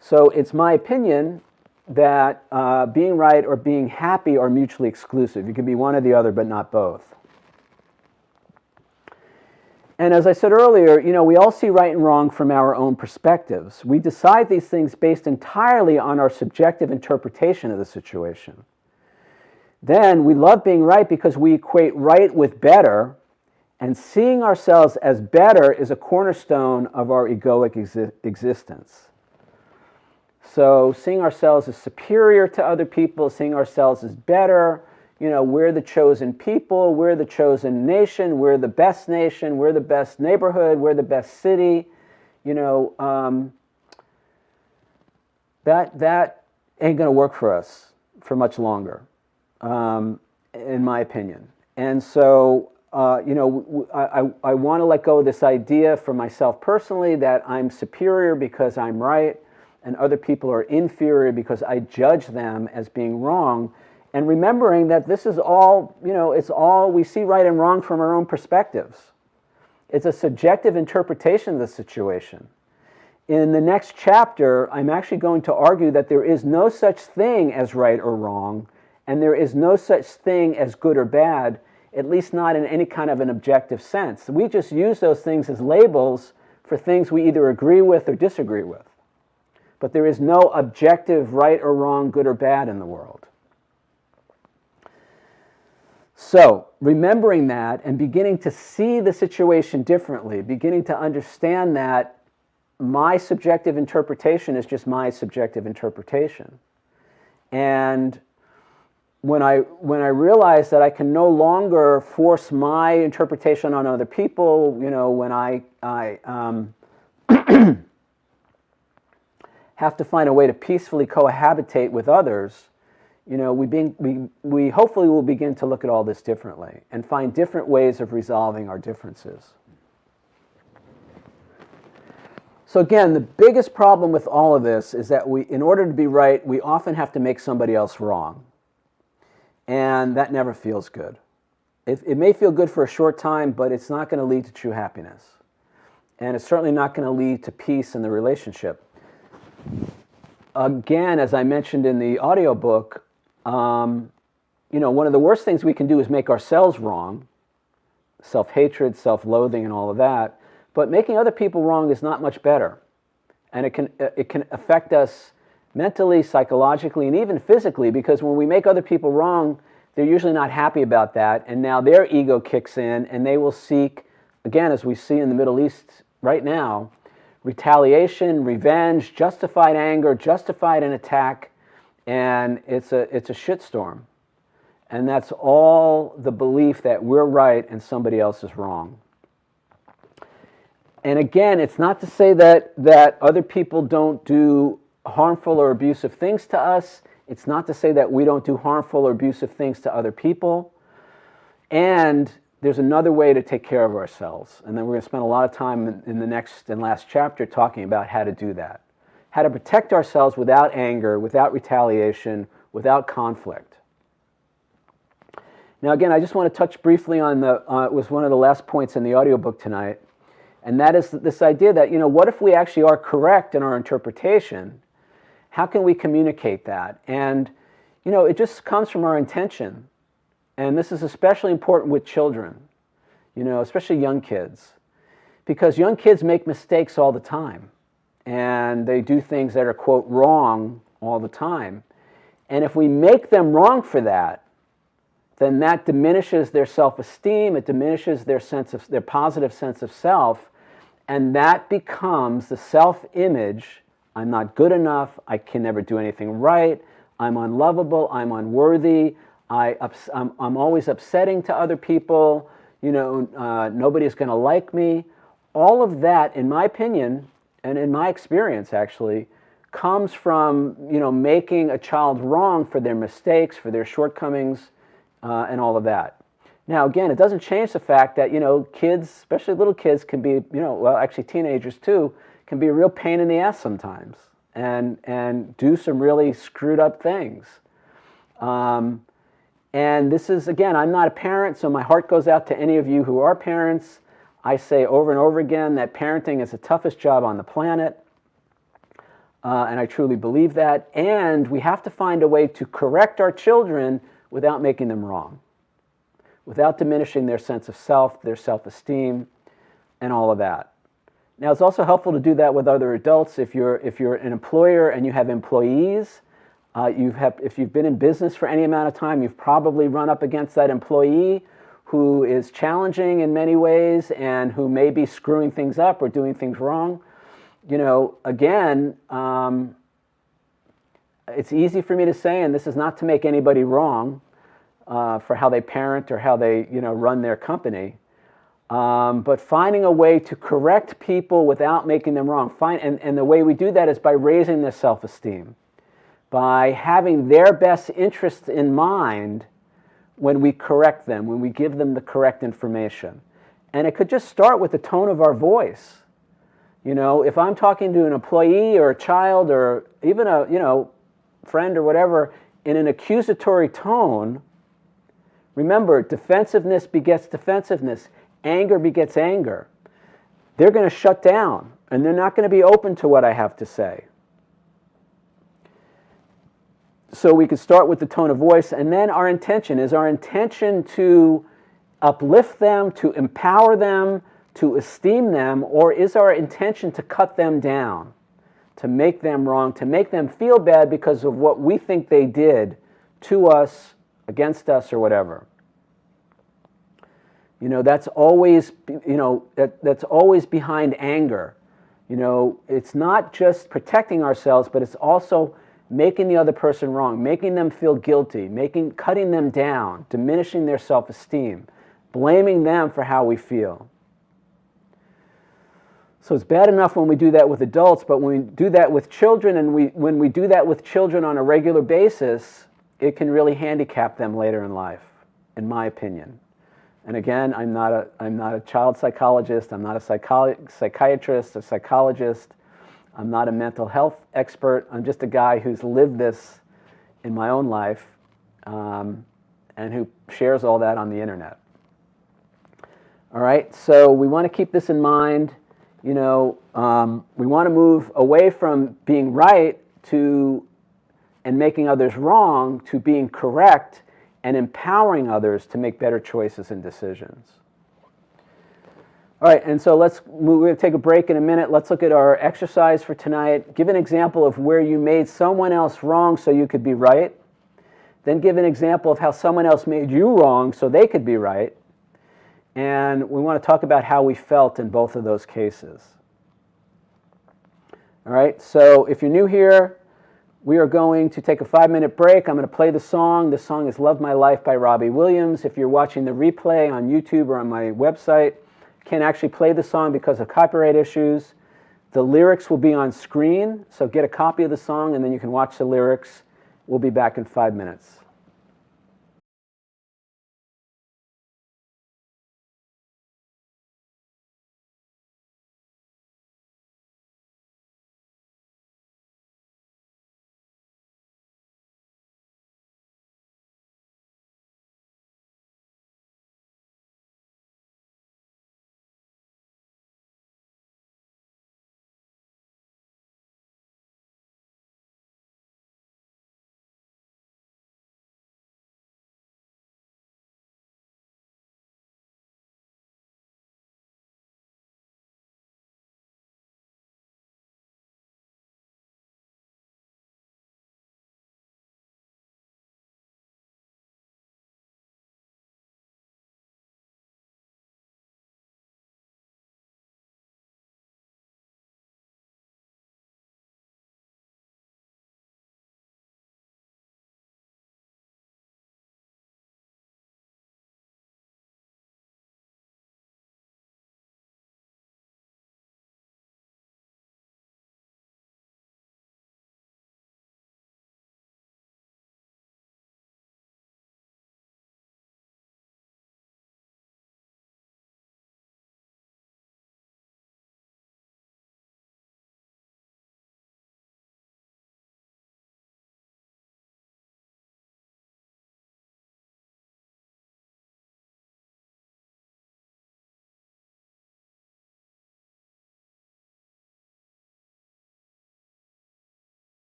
So it's my opinion that being right or being happy are mutually exclusive. You can be one or the other, but not both. And as I said earlier, we all see right and wrong from our own perspectives. We decide these things based entirely on our subjective interpretation of the situation. Then we love being right because we equate right with better, and seeing ourselves as better is a cornerstone of our egoic existence. So seeing ourselves as superior to other people, seeing ourselves as better, we're the chosen people, we're the chosen nation, we're the best nation, we're the best neighborhood, we're the best city. That ain't going to work for us for much longer, in my opinion. And so, I want to let go of this idea for myself personally that I'm superior because I'm right, and other people are inferior because I judge them as being wrong. And remembering that this is all, it's all we see right and wrong from our own perspectives. It's a subjective interpretation of the situation. In the next chapter, I'm actually going to argue that there is no such thing as right or wrong, and there is no such thing as good or bad, at least not in any kind of an objective sense. We just use those things as labels for things we either agree with or disagree with. But there is no objective right or wrong, good or bad in the world. So, remembering that and beginning to see the situation differently, beginning to understand that my subjective interpretation is just my subjective interpretation. And when I realize that I can no longer force my interpretation on other people, when I have to find a way to peacefully cohabitate with others, we hopefully will begin to look at all this differently and find different ways of resolving our differences. So again, the biggest problem with all of this is that in order to be right, we often have to make somebody else wrong. And that never feels good. It may feel good for a short time, but it's not going to lead to true happiness. And it's certainly not going to lead to peace in the relationship. Again, as I mentioned in the audiobook, one of the worst things we can do is make ourselves wrong. Self-hatred, self-loathing, and all of that. But making other people wrong is not much better. And it can affect us mentally, psychologically, and even physically, because when we make other people wrong, they're usually not happy about that, and now their ego kicks in, and they will seek, again, as we see in the Middle East right now, retaliation, revenge, justified anger, justified an attack, and it's a shitstorm. And that's all the belief that we're right and somebody else is wrong. And again, it's not to say that other people don't do harmful or abusive things to us. It's not to say that we don't do harmful or abusive things to other people. And there's another way to take care of ourselves. And then we're going to spend a lot of time in the next and last chapter talking about how to do that. How to protect ourselves without anger, without retaliation, without conflict. Now again, I just want to touch briefly on it was one of the last points in the audiobook tonight. And that is this idea that, what if we actually are correct in our interpretation? How can we communicate that? And, it just comes from our intention. And this is especially important with children, especially young kids. Because young kids make mistakes all the time. And they do things that are, quote, wrong all the time. And if we make them wrong for that, then that diminishes their self-esteem, it diminishes their positive sense of self, and that becomes the self-image. I'm not good enough, I can never do anything right, I'm unlovable, I'm unworthy, I'm always upsetting to other people, nobody's going to like me. All of that, in my opinion, and in my experience actually, comes from making a child wrong for their mistakes, for their shortcomings, and all of that. Now, again, it doesn't change the fact that kids, especially little kids, can be well, actually teenagers too, can be a real pain in the ass sometimes, and do some really screwed up things. And this is, again, I'm not a parent, so my heart goes out to any of you who are parents. I say over and over again that parenting is the toughest job on the planet. And I truly believe that. And we have to find a way to correct our children without making them wrong, without diminishing their sense of self, their self-esteem, and all of that. Now, it's also helpful to do that with other adults. If you're an employer and you have employees, if you've been in business for any amount of time, you've probably run up against that employee who is challenging in many ways and who may be screwing things up or doing things wrong. Again, it's easy for me to say, and this is not to make anybody wrong for how they parent or how they, run their company, but finding a way to correct people without making them wrong. And the way we do that is by raising their self-esteem, by having their best interests in mind when we correct them, when we give them the correct information. And it could just start with the tone of our voice. If I'm talking to an employee or a child or even a, friend or whatever in an accusatory tone, remember, defensiveness begets defensiveness. Anger begets anger. They're going to shut down, and they're not going to be open to what I have to say. So we could start with the tone of voice, and then our intention. Is our intention to uplift them, to empower them, to esteem them, or is our intention to cut them down, to make them wrong, to make them feel bad because of what we think they did to us, against us, or whatever? That's always, that's always behind anger. It's not just protecting ourselves, but it's also making the other person wrong, making them feel guilty, cutting them down, diminishing their self-esteem, blaming them for how we feel. So it's bad enough when we do that with adults, but when we do that with children, and when we do that with children on a regular basis, it can really handicap them later in life, in my opinion. And again, I'm not a child psychologist, I'm not a psychiatrist, a psychologist, I'm not a mental health expert, I'm just a guy who's lived this in my own life, and who shares all that on the internet. All right, so we want to keep this in mind. We want to move away from being right and making others wrong to being correct and empowering others to make better choices and decisions. All right, and so we're going to take a break in a minute. Let's look at our exercise for tonight. Give an example of where you made someone else wrong so you could be right. Then give an example of how someone else made you wrong so they could be right. And we want to talk about how we felt in both of those cases. All right, so if you're new here, we are going to take a 5-minute break. I'm going to play the song. The song is Love My Life by Robbie Williams. If you're watching the replay on YouTube or on my website, can't actually play the song because of copyright issues. The lyrics will be on screen, so get a copy of the song and then you can watch the lyrics. We'll be back in 5 minutes.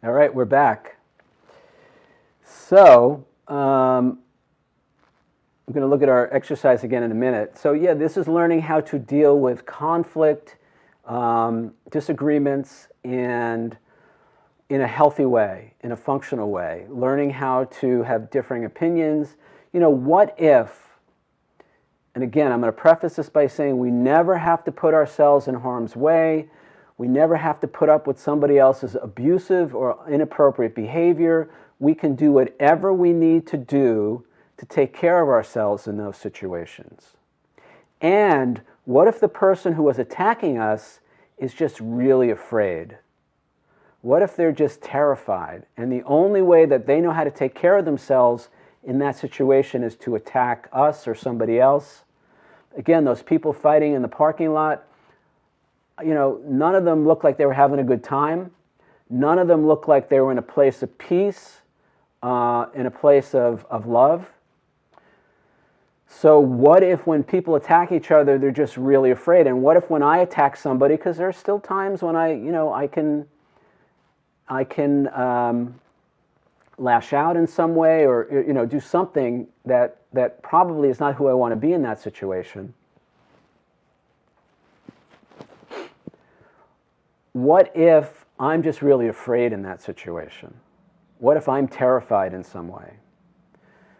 All right, we're back. So, I'm going to look at our exercise again in a minute. So, yeah, this is learning how to deal with conflict, disagreements, and in a healthy way, in a functional way. Learning how to have differing opinions. You know, what if, and again, I'm going to preface this by saying we never have to put ourselves in harm's way. We never have to put up with somebody else's abusive or inappropriate behavior. We can do whatever we need to do to take care of ourselves in those situations. And what if the person who was attacking us is just really afraid? What if they're just terrified? And the only way that they know how to take care of themselves in that situation is to attack us or somebody else. Again, those people fighting in the parking lot, you know, none of them looked like they were having a good time. None of them looked like they were in a place of peace, in a place of love. So what if when people attack each other, they're just really afraid? And what if when I attack somebody, because there are still times when I can lash out in some way, or do something that probably is not who I want to be in that situation. What if I'm just really afraid in that situation? What if I'm terrified in some way?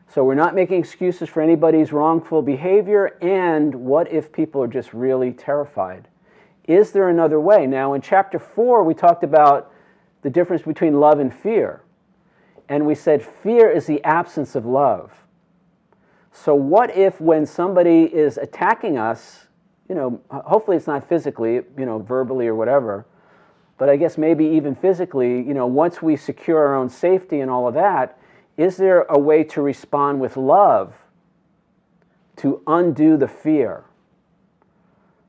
So we're not making excuses for anybody's wrongful behavior, and what if people are just really terrified? Is there another way? Now, in chapter 4, we talked about the difference between love and fear. And we said fear is the absence of love. So what if when somebody is attacking us, hopefully it's not physically, verbally or whatever, but I guess maybe even physically, once we secure our own safety and all of that, is there a way to respond with love to undo the fear?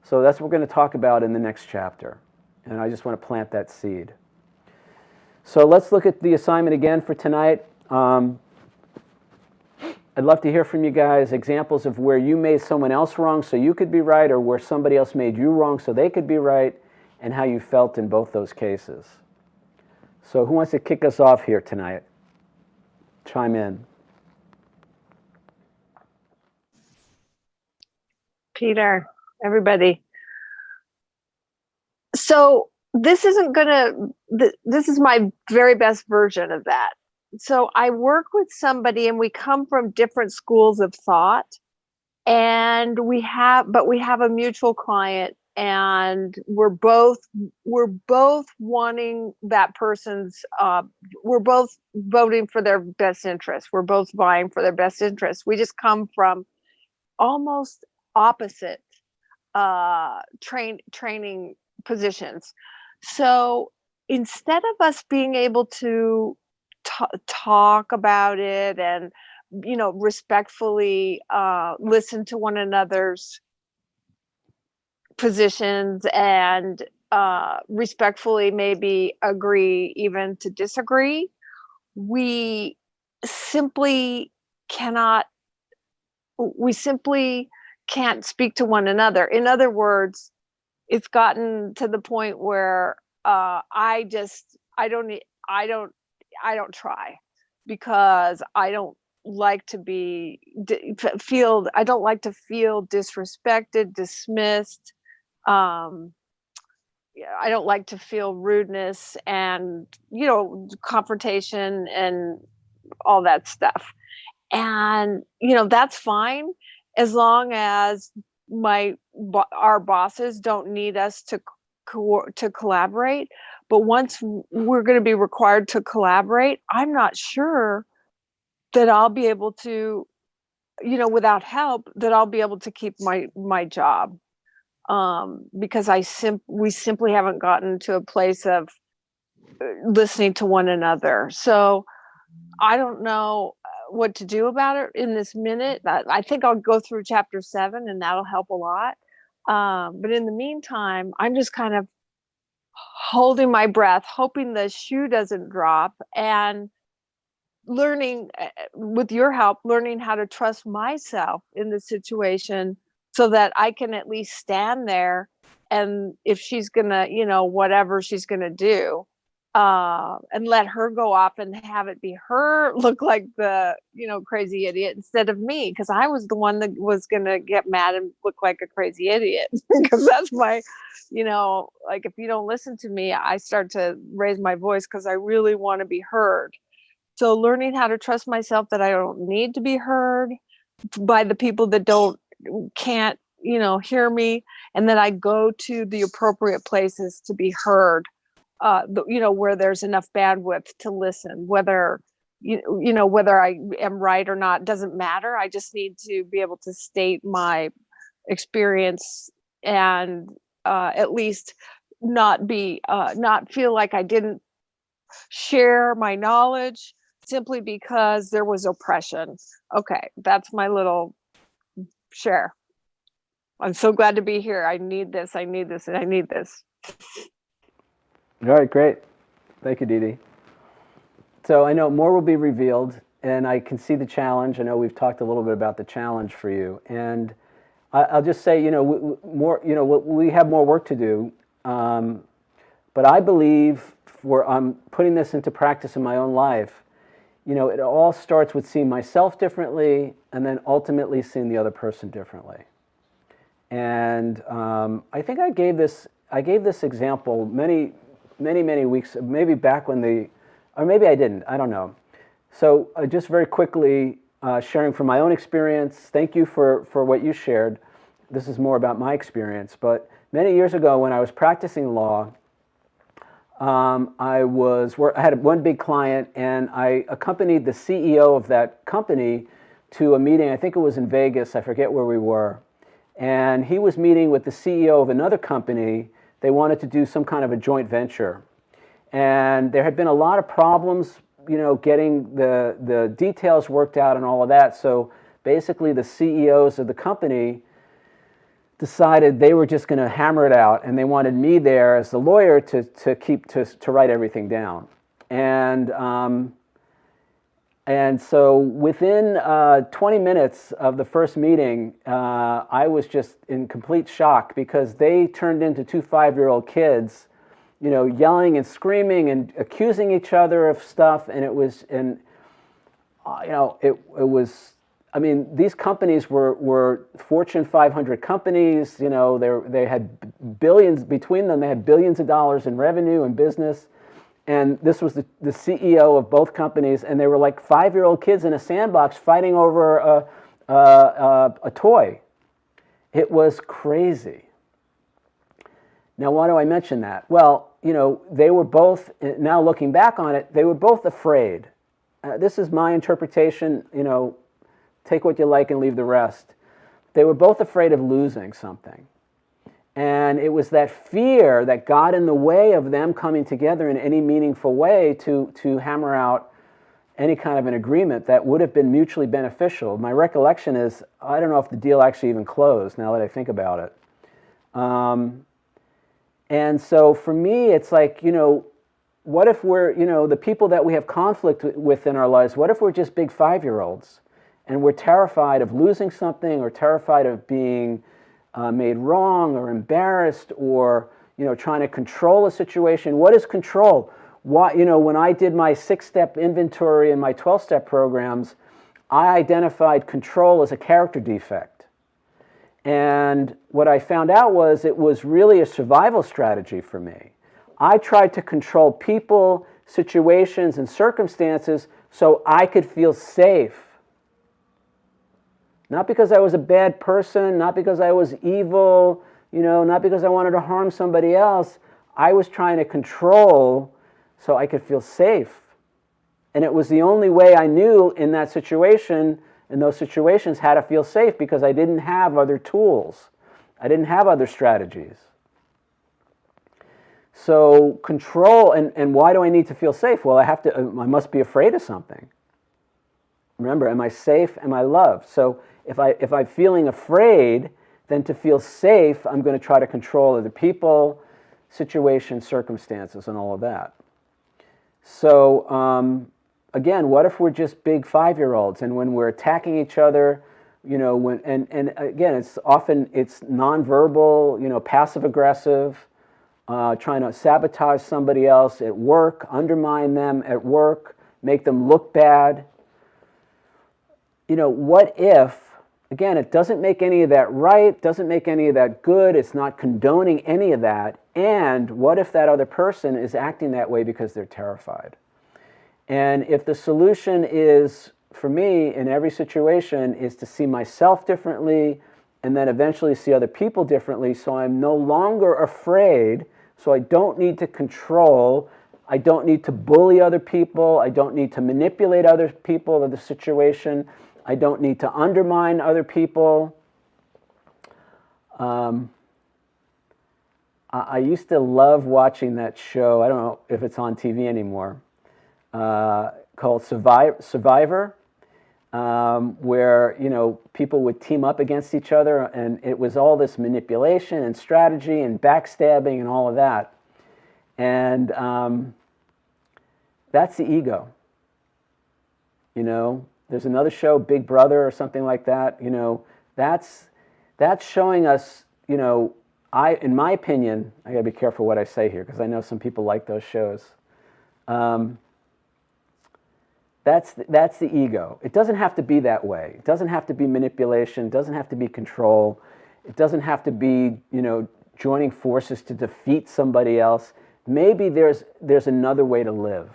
So that's what we're going to talk about in the next chapter. And I just want to plant that seed. So let's look at the assignment again for tonight. I'd love to hear from you guys, examples of where you made someone else wrong so you could be right, or where somebody else made you wrong so they could be right, and how you felt in both those cases. So who wants to kick us off here tonight? Chime in. Peter, everybody. So this isn't this is my very best version of that. So I work with somebody and we come from different schools of thought, and we have a mutual client, and we're both wanting that person's, we're both voting for their best interest. We're both vying for their best interest. We just come from almost opposite training positions. So instead of us being able to talk about it and respectfully listen to one another's positions and respectfully maybe agree even to disagree, we simply can't speak to one another. In other words, it's gotten to the point where I don't try, because I don't like to feel disrespected, dismissed. I don't like to feel rudeness and confrontation and all that stuff. And that's fine as long as our bosses don't need us to collaborate. But once we're going to be required to collaborate, I'm not sure that I'll be able to, without help, that I'll be able to keep my job, because we simply haven't gotten to a place of listening to one another. So I don't know what to do about it in this minute. I think I'll go through chapter 7 and that'll help a lot. But in the meantime, I'm just kind of holding my breath, hoping the shoe doesn't drop, and learning, with your help, learning how to trust myself in the situation so that I can at least stand there. And if she's gonna, whatever she's gonna do, and let her go off and have it be her look like the, crazy idiot instead of me, because I was the one that was going to get mad and look like a crazy idiot. Because that's my, like, if you don't listen to me, I start to raise my voice because I really want to be heard. So learning how to trust myself that I don't need to be heard by the people that can't, hear me, and then I go to the appropriate places to be heard, where there's enough bandwidth to listen, whether whether I am right or not doesn't matter. I just need to be able to state my experience, and at least not feel like I didn't share my knowledge simply because there was oppression. Okay, that's my little share. I'm so glad to be here. I need this, and I need this. All right, great. Thank you, Dee Dee. So I know more will be revealed, and I can see the challenge. I know we've talked a little bit about the challenge for you, and I'll just say, we have more work to do, but I believe I'm putting this into practice in my own life. It all starts with seeing myself differently, and then ultimately seeing the other person differently. And I think I gave this example many weeks, maybe back when or maybe I didn't, I don't know. So just very quickly, sharing from my own experience, thank you for what you shared. This is more about my experience, but many years ago when I was practicing law, I had one big client, and I accompanied the CEO of that company to a meeting. I think it was in Vegas, I forget where we were. And he was meeting with the CEO of another company. They wanted to do some kind of a joint venture. And there had been a lot of problems, getting the details worked out and all of that. So basically the CEOs of the company decided they were just going to hammer it out, and they wanted me there as the lawyer to write everything down. And so within 20 minutes of the first meeting, I was just in complete shock, because they turned into two 5-year-old kids, yelling and screaming and accusing each other of stuff. And it was, these companies were Fortune 500 companies. They had billions between them. They had billions of dollars in revenue and business. And this was the CEO of both companies, and they were like 5-year-old kids in a sandbox fighting over a toy. It was crazy. Now, why do I mention that? Well, they were both, now looking back on it, they were both afraid. This is my interpretation, take what you like and leave the rest. They were both afraid of losing something. And it was that fear that got in the way of them coming together in any meaningful way to hammer out any kind of an agreement that would have been mutually beneficial. My recollection is, I don't know if the deal actually even closed, now that I think about it. And so for me, it's like, what if we're, the people that we have conflict with in our lives, what if we're just big 5-year-olds, and we're terrified of losing something, or terrified of being made wrong, or embarrassed, or trying to control a situation? What is control? When I did my 6-step inventory and my 12-step programs, I identified control as a character defect. And what I found out was it was really a survival strategy for me. I tried to control people, situations, and circumstances so I could feel safe. Not because I was a bad person, not because I was evil, not because I wanted to harm somebody else. I was trying to control so I could feel safe. And it was the only way I knew in that situation, in those situations, how to feel safe, because I didn't have other tools. I didn't have other strategies. So control, and why do I need to feel safe? Well, I must be afraid of something. Remember, am I safe? Am I loved? So if I'm feeling afraid, then to feel safe, I'm going to try to control other people, situations, circumstances, and all of that. So again, what if we're just big 5-year-olds, and when we're attacking each other, and again, it's nonverbal, passive aggressive. trying to sabotage somebody else at work, undermine them at work, make them look bad. What if, again, it doesn't make any of that right, doesn't make any of that good, it's not condoning any of that, and what if that other person is acting that way because they're terrified? And if the solution is, for me, in every situation, is to see myself differently and then eventually see other people differently, so I'm no longer afraid, so I don't need to control, I don't need to bully other people, I don't need to manipulate other people in the situation, I don't need to undermine other people. I used to love watching that show, I don't know if it's on TV anymore, called Survivor, where people would team up against each other, and it was all this manipulation and strategy and backstabbing and all of that. And that's the ego. There's another show, Big Brother or something like that. That's showing us. In my opinion, I gotta be careful what I say here because I know some people like those shows. That's the ego. It doesn't have to be that way. It doesn't have to be manipulation. It doesn't have to be control. It doesn't have to be, joining forces to defeat somebody else. Maybe there's another way to live.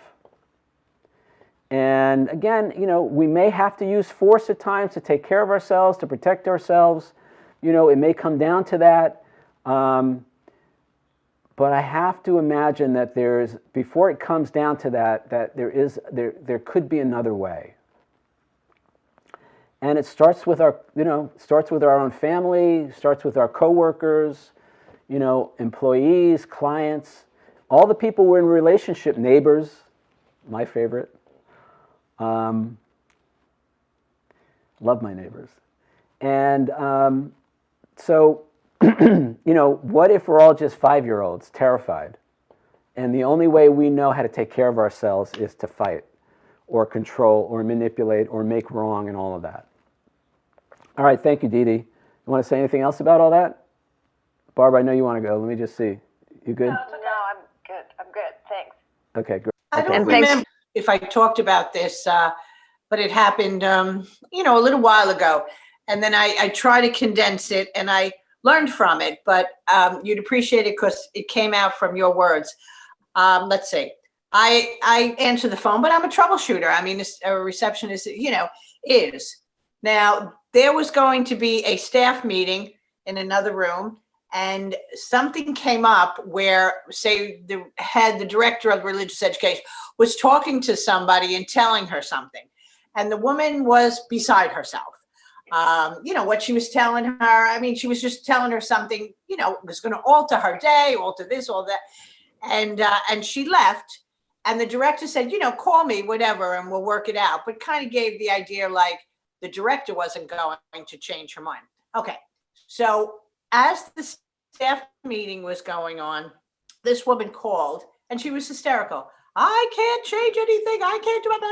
And again, we may have to use force at times to take care of ourselves, to protect ourselves. It may come down to that. But I have to imagine that before it comes down to that there could be another way. And it starts with our own family, starts with our coworkers, employees, clients, all the people we're in relationship, neighbors, my favorite. Love my neighbors. And so what if we're all just 5-year-olds, terrified, and the only way we know how to take care of ourselves is to fight or control or manipulate or make wrong and all of that? All right, thank you, Dee Dee. You want to say anything else about all that? Barbara, I know you want to go. Let me just see. You good? No, I'm good. I'm good. Thanks. Okay, great. I don't And thanks. remember if I talked about this, but it happened, a little while ago. And then I try to condense it, and I learned from it, but you'd appreciate it because it came out from your words. Let's see. I answer the phone, but I'm a troubleshooter. I mean, a receptionist, is. Now, there was going to be a staff meeting in another room, and something came up where, say, the director of religious education was talking to somebody and telling her something, and the woman was beside herself. What she was telling her, I mean, she was just telling her something, was going to alter her day, alter this, all that. And she left, and the director said, call me, whatever, and we'll work it out. But kind of gave the idea like the director wasn't going to change her mind. Okay. So as the staff meeting was going on, this woman called, and she was hysterical. I can't change anything. I can't do it.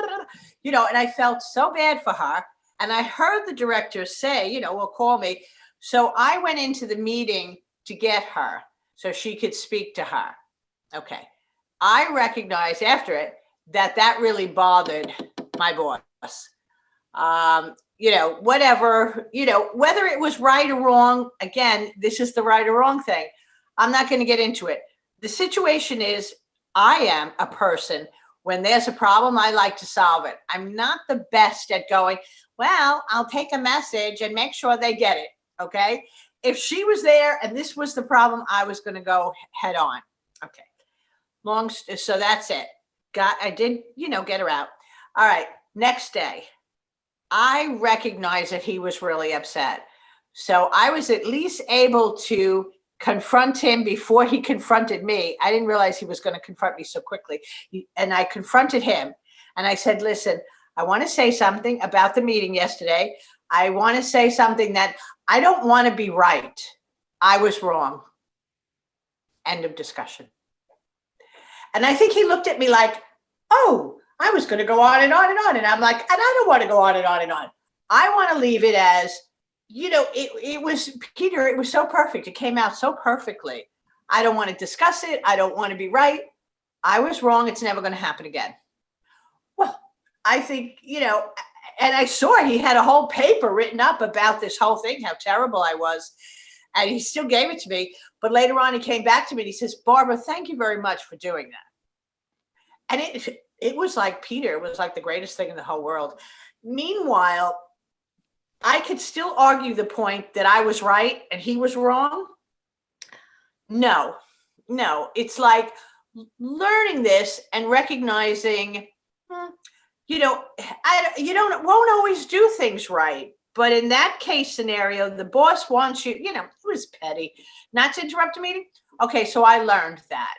And I felt so bad for her. And I heard the director say, well, call me. So I went into the meeting to get her so she could speak to her. Okay. I recognized after it that really bothered my boss. Whatever, whether it was right or wrong, again, this is the right or wrong thing. I'm not going to get into it. The situation is, I am a person, when there's a problem, I like to solve it. I'm not the best at going, well, I'll take a message and make sure they get it. Okay. If she was there and this was the problem, I was going to go head on. Okay. So that's it. I did, get her out. All right. Next day, I recognized that he was really upset. So I was at least able to confront him before he confronted me. I didn't realize he was going to confront me so quickly. And I confronted him and I said, listen, I want to say something about the meeting yesterday. I want to say something that I don't want to be right. I was wrong. End of discussion. And I think he looked at me like, oh, I was going to go on and on and on. And I'm like, and I don't want to go on and on and on. I want to leave it as, it was, Peter, it was so perfect. It came out so perfectly. I don't want to discuss it. I don't want to be right. I was wrong. It's never going to happen again. Well, I think, and I saw he had a whole paper written up about this whole thing, how terrible I was. And he still gave it to me. But later on, he came back to me and he says, Barbara, thank you very much for doing that. And it was like Peter, it was like the greatest thing in the whole world. Meanwhile, I could still argue the point that I was right and he was wrong. No, it's like learning this and recognizing, won't always do things right. But in that case scenario, the boss wants you, it was petty, not to interrupt a meeting. Okay, so I learned that.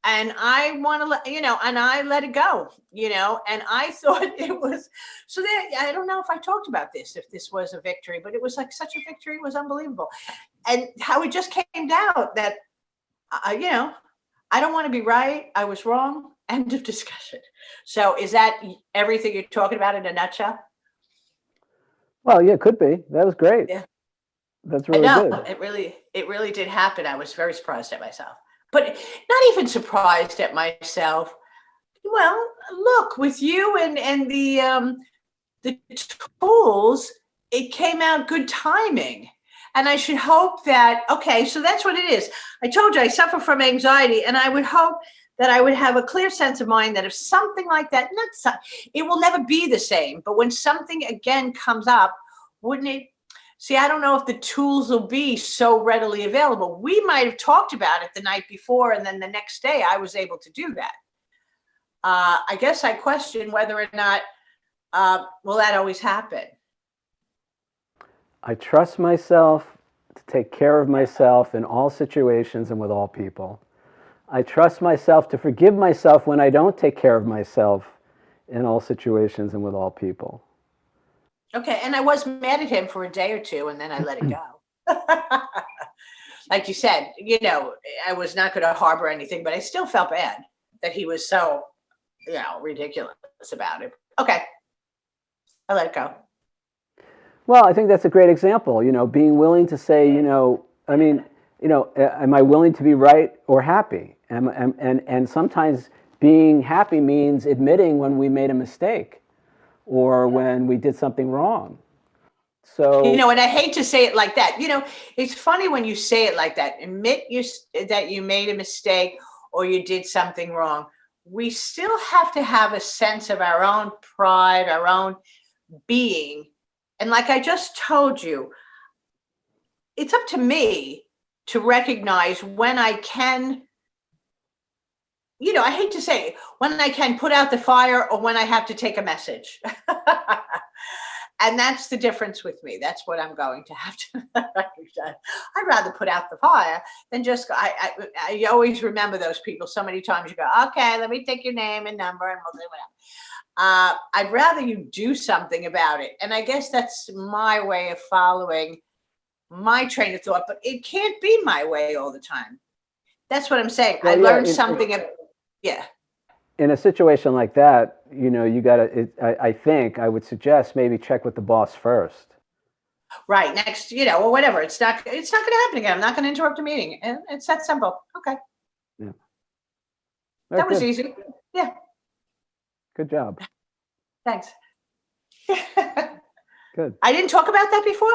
And I want to and I let it go, and I thought it was, so that, I don't know if I talked about this, if this was a victory, but it was like such a victory, it was unbelievable. And how it just came out that, I don't want to be right. I was wrong. End of discussion. So is that everything you're talking about in a nutshell? Well, yeah, it could be. That was great. Yeah. That's really good. It really did happen. I was very surprised at myself, but not even surprised at myself. Well, look, with you and the tools, it came out good timing. And I should hope that, okay, so that's what it is. I told you I suffer from anxiety, and I would hope that I would have a clear sense of mind that if something like that, it will never be the same, but when something again comes up, wouldn't it? See, I don't know if the tools will be so readily available. We might have talked about it the night before, and then the next day I was able to do that. I guess I question whether or not, will that always happen? I trust myself to take care of myself in all situations and with all people. I trust myself to forgive myself when I don't take care of myself in all situations and with all people. Okay, and I was mad at him for a day or two, and then I let it go. Like you said, I was not going to harbor anything, but I still felt bad that he was so, ridiculous about it. Okay, I let it go. Well, I think that's a great example, being willing to say, am I willing to be right or happy? And sometimes being happy means admitting when we made a mistake or when we did something wrong. So, and I hate to say it like that. It's funny when you say it like that. Admit that you made a mistake or you did something wrong. We still have to have a sense of our own pride, our own being. And like I just told you, it's up to me to recognize when I can, I hate to say it, when I can put out the fire or when I have to take a message. And that's the difference with me. That's what I'm going to have to understand. I'd rather put out the fire than just, I always remember those people. So many times you go, okay, let me take your name and number and we'll do whatever. I'd rather you do something about it. And I guess that's my way of following my train of thought, but it can't be my way all the time. That's what I'm saying. Well, I learned something. Yeah. In a situation like that, you got to, I think I would suggest maybe check with the boss first. Right. Next, or whatever. It's not going to happen again. I'm not going to interrupt a meeting. And it's that simple. Okay. Yeah. That was easy. Yeah. Good job. Thanks. Good. I didn't talk about that before?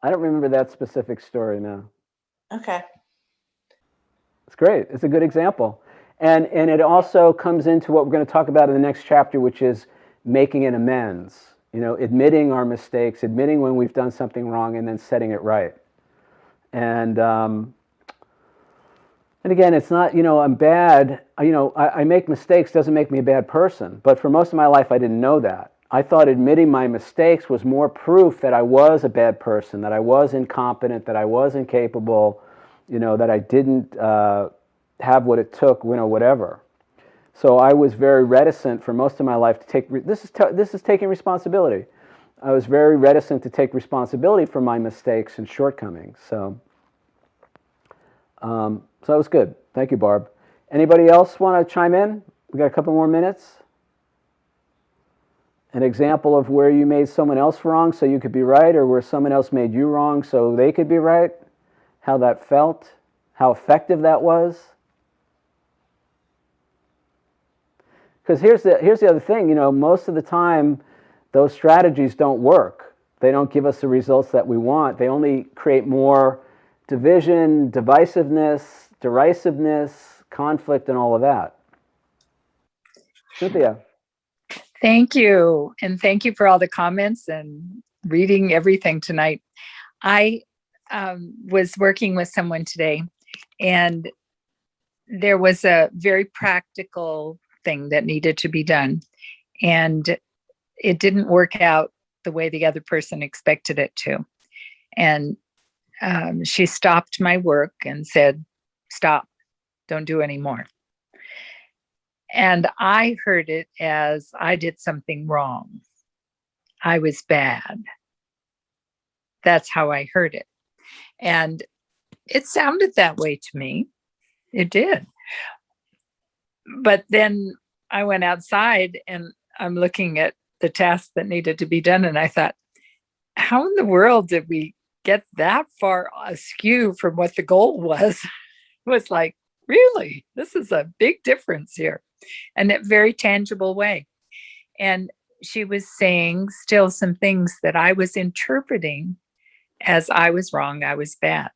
I don't remember that specific story now. Okay. It's great. It's a good example. And it also comes into what we're going to talk about in the next chapter, which is making an amends. Admitting our mistakes, admitting when we've done something wrong, and then setting it right. And again, it's not, I'm bad. I make mistakes doesn't make me a bad person. But for most of my life, I didn't know that. I thought admitting my mistakes was more proof that I was a bad person, that I was incompetent, that I was incapable, that I didn't have what it took, whatever. So I was very reticent for most of my life to take, this is taking responsibility. I was very reticent to take responsibility for my mistakes and shortcomings. So that was good. Thank you, Barb. Anybody else want to chime in? We got a couple more minutes. An example of where you made someone else wrong so you could be right, or where someone else made you wrong so they could be right, how that felt. how effective that was? Because here's the other thing, you know, most of the time those strategies don't work. They don't give us the results that we want. They only create more division, divisiveness, derisiveness, conflict, and all of that. Cynthia. Thank you. And thank you for all the comments and reading everything tonight. I was working with someone today, and there was a very practical thing that needed to be done. And it didn't work out the way the other person expected it to. And she stopped my work and said, "Stop, don't do any more." And I heard it as I did something wrong. I was bad. That's how I heard it. And it sounded that way to me. It did. But then I went outside and I'm looking at the task that needed to be done. And I thought, how in the world did we get that far askew from what the goal was? It was like, really, this is a big difference here, in a very tangible way. And she was saying still some things that I was interpreting as I was wrong, I was bad.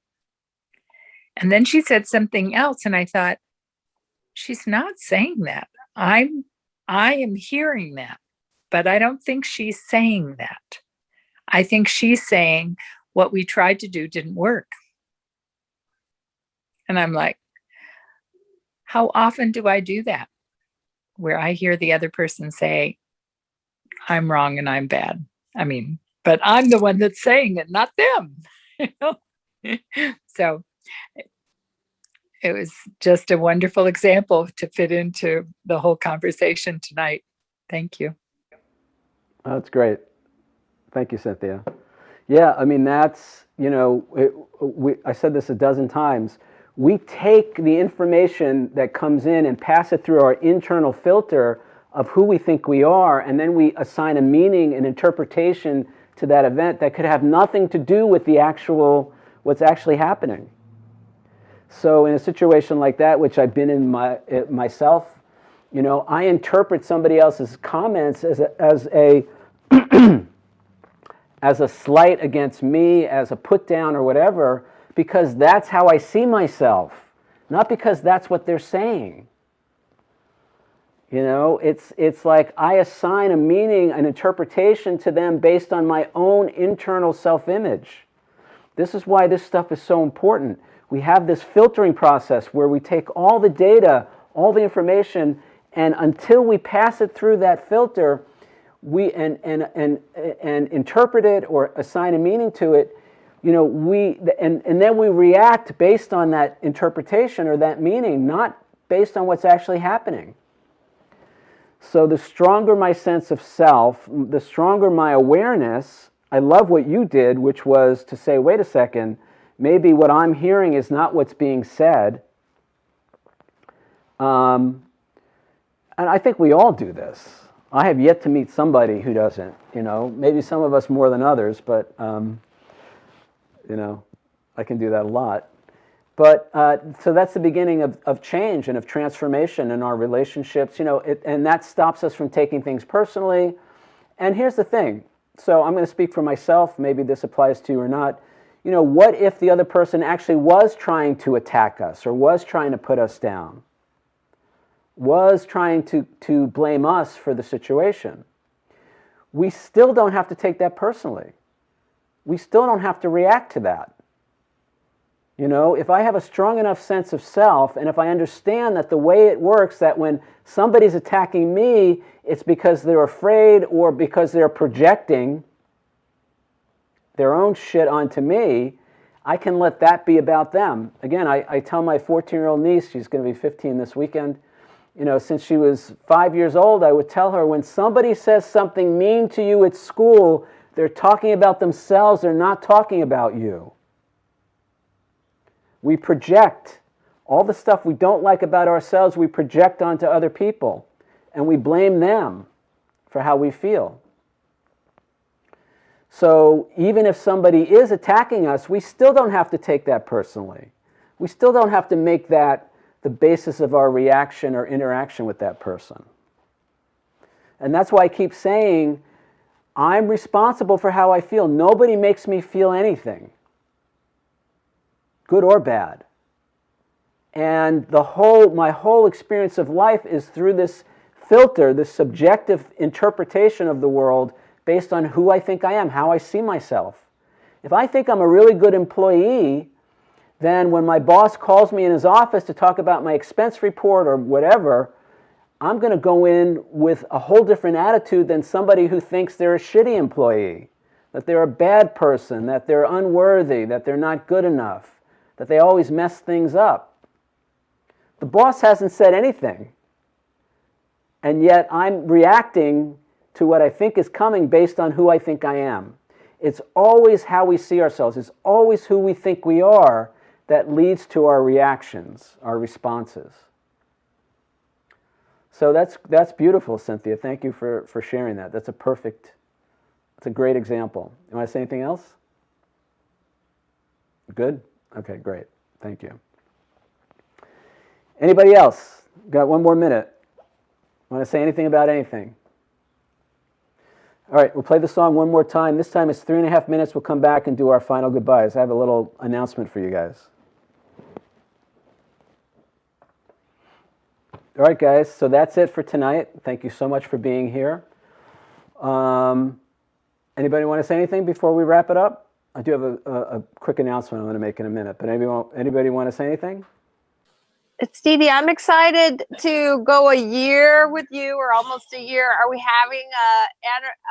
And then she said something else, and I thought, she's not saying that. I am hearing that, but I don't think she's saying that. I think she's saying what we tried to do didn't work. And I'm like, how often do I do that? Where I hear the other person say, I'm wrong and I'm bad. I mean, but I'm the one that's saying it, not them. You know? So it was just a wonderful example to fit into the whole conversation tonight. Thank you. That's great. Thank you, Cynthia. Yeah, I mean, that's, you know, I said this a dozen times. We take the information that comes in and pass it through our internal filter of who we think we are, and then we assign a meaning and interpretation to that event that could have nothing to do with the actual, what's actually happening. So in a situation like that, which I've been in myself, you know, I interpret somebody else's comments as a as a slight against me, as a put down or whatever, because that's how I see myself, not because that's what they're saying. You know, it's like I assign a meaning, an interpretation to them based on my own internal self-image. This is why this stuff is so important. We have this filtering process where we take all the data, all the information, and until we pass it through that filter, we and interpret it or assign a meaning to it, you know, and then we react based on that interpretation or that meaning, not based on what's actually happening. So the stronger my sense of self, the stronger my awareness. I love what you did, which was to say, wait a second, maybe what I'm hearing is not what's being said. And I think we all do this. I have yet to meet somebody who doesn't, you know, maybe some of us more than others, but, you know, I can do that a lot. But so that's the beginning of change and of transformation in our relationships, you know, and that stops us from taking things personally. And here's the thing. So I'm going to speak for myself. Maybe this applies to you or not. You know, what if the other person actually was trying to attack us or was trying to put us down? Was trying to blame us for the situation? We still don't have to take that personally. We still don't have to react to that. You know, if I have a strong enough sense of self, and if I understand that the way it works, that when somebody's attacking me, it's because they're afraid or because they're projecting their own shit onto me, I can let that be about them. Again, I tell my 14-year-old niece, she's going to be 15 this weekend, you know, since she was 5 years old, I would tell her, when somebody says something mean to you at school, they're talking about themselves, they're not talking about you. We project all the stuff we don't like about ourselves, we project onto other people, and we blame them for how we feel. So even if somebody is attacking us, we still don't have to take that personally. we still don't have to make that the basis of our reaction or interaction with that person. And that's why I keep saying, I'm responsible for how I feel. Nobody makes me feel anything, good or bad. And my whole experience of life is through this filter, this subjective interpretation of the world based on who I think I am, how I see myself. If I think I'm a really good employee, then when my boss calls me in his office to talk about my expense report or whatever, I'm going to go in with a whole different attitude than somebody who thinks they're a shitty employee, that they're a bad person, that they're unworthy, that they're not good enough, that they always mess things up. The boss hasn't said anything, and yet I'm reacting to what I think is coming based on who I think I am. It's always how we see ourselves. It's always who we think we are that leads to our reactions, our responses. So that's beautiful, Cynthia. Thank you for sharing that. That's a great example. You want to say anything else? Good? Okay, great. Thank you. Anybody else? Got one more minute. Want to say anything about anything? All right, we'll play the song one more time. This time it's 3.5 minutes. We'll come back and do our final goodbyes. I have a little announcement for you guys. All right, guys, so that's it for tonight. Thank you so much for being here. Anybody want to say anything before we wrap it up? I do have a quick announcement I'm going to make in a minute, but anybody want to say anything? Stevie, I'm excited to go a year with you, or almost a year. Are we having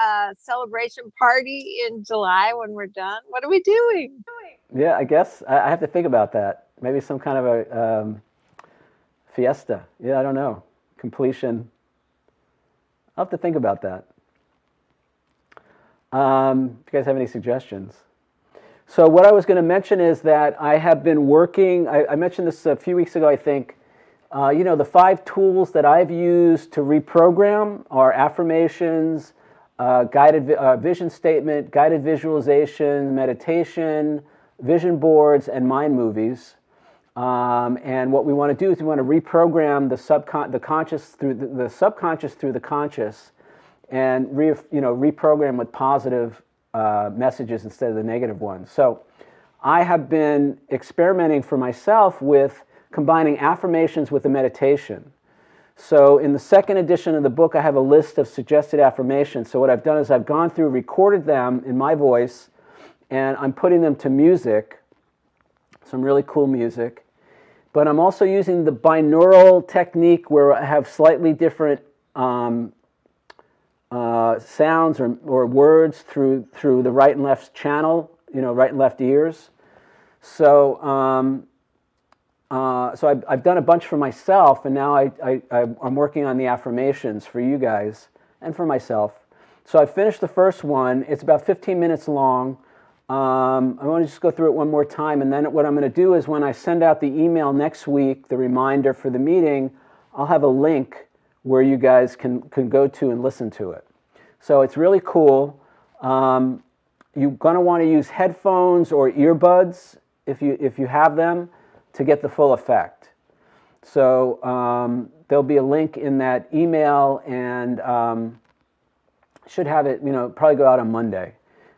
a celebration party in July when we're done? What are we doing? Yeah, I guess I have to think about that. Maybe some kind of a fiesta. Yeah, I don't know. Completion. I'll have to think about that. If you guys have any suggestions. So what I was going to mention is that I have been working, I mentioned this a few weeks ago, I think. The 5 tools that I've used to reprogram are affirmations, guided vision statement, guided visualization, meditation, vision boards, and mind movies. And what we want to do is we want to reprogram the conscious through the subconscious through the conscious, and reprogram with positive messages instead of the negative ones. So I have been experimenting for myself with combining affirmations with a meditation. So in the second edition of the book, I have a list of suggested affirmations. So what I've done is I've gone through, recorded them in my voice, and I'm putting them to music, some really cool music. But I'm also using the binaural technique where I have slightly different sounds or words through the right and left channel, right and left ears. So I've done a bunch for myself, and now I'm working on the affirmations for you guys and for myself. So I finished the first one. It's about 15 minutes long. I want to just go through it one more time, and then what I'm going to do is when I send out the email next week, the reminder for the meeting, I'll have a link where you guys can go to and listen to it. So it's really cool. You're going to want to use headphones or earbuds if you have them to get the full effect. So there'll be a link in that email, and should have it, probably go out on Monday.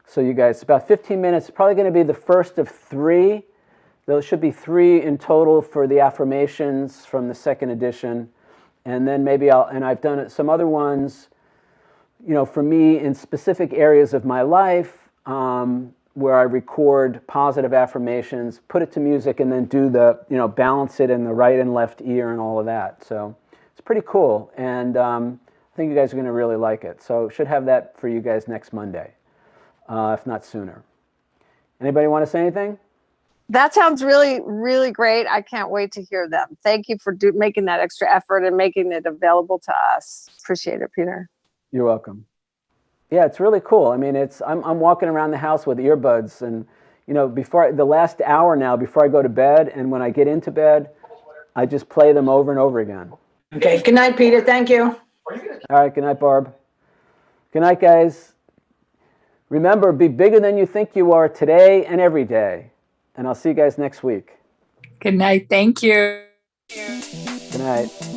So you guys, about 15 minutes, probably going to be the first of 3. There should be 3 in total for the affirmations from the second edition. And then maybe I've done some other ones, for me in specific areas of my life, where I record positive affirmations, put it to music, and then do the, balance it in the right and left ear and all of that. So it's pretty cool. And I think you guys are going to really like it. So should have that for you guys next Monday, if not sooner. Anybody want to say anything? That sounds really, really great. I can't wait to hear them. Thank you for making that extra effort and making it available to us. Appreciate it, Peter. You're welcome. Yeah, it's really cool. I mean, I'm walking around the house with earbuds, and before the last hour now, before I go to bed, and when I get into bed, I just play them over and over again. Okay. Good night, Peter. Thank you. All right. Good night, Barb. Good night, guys. Remember, be bigger than you think you are today and every day. And I'll see you guys next week. Good Good night. Thank you. Good night.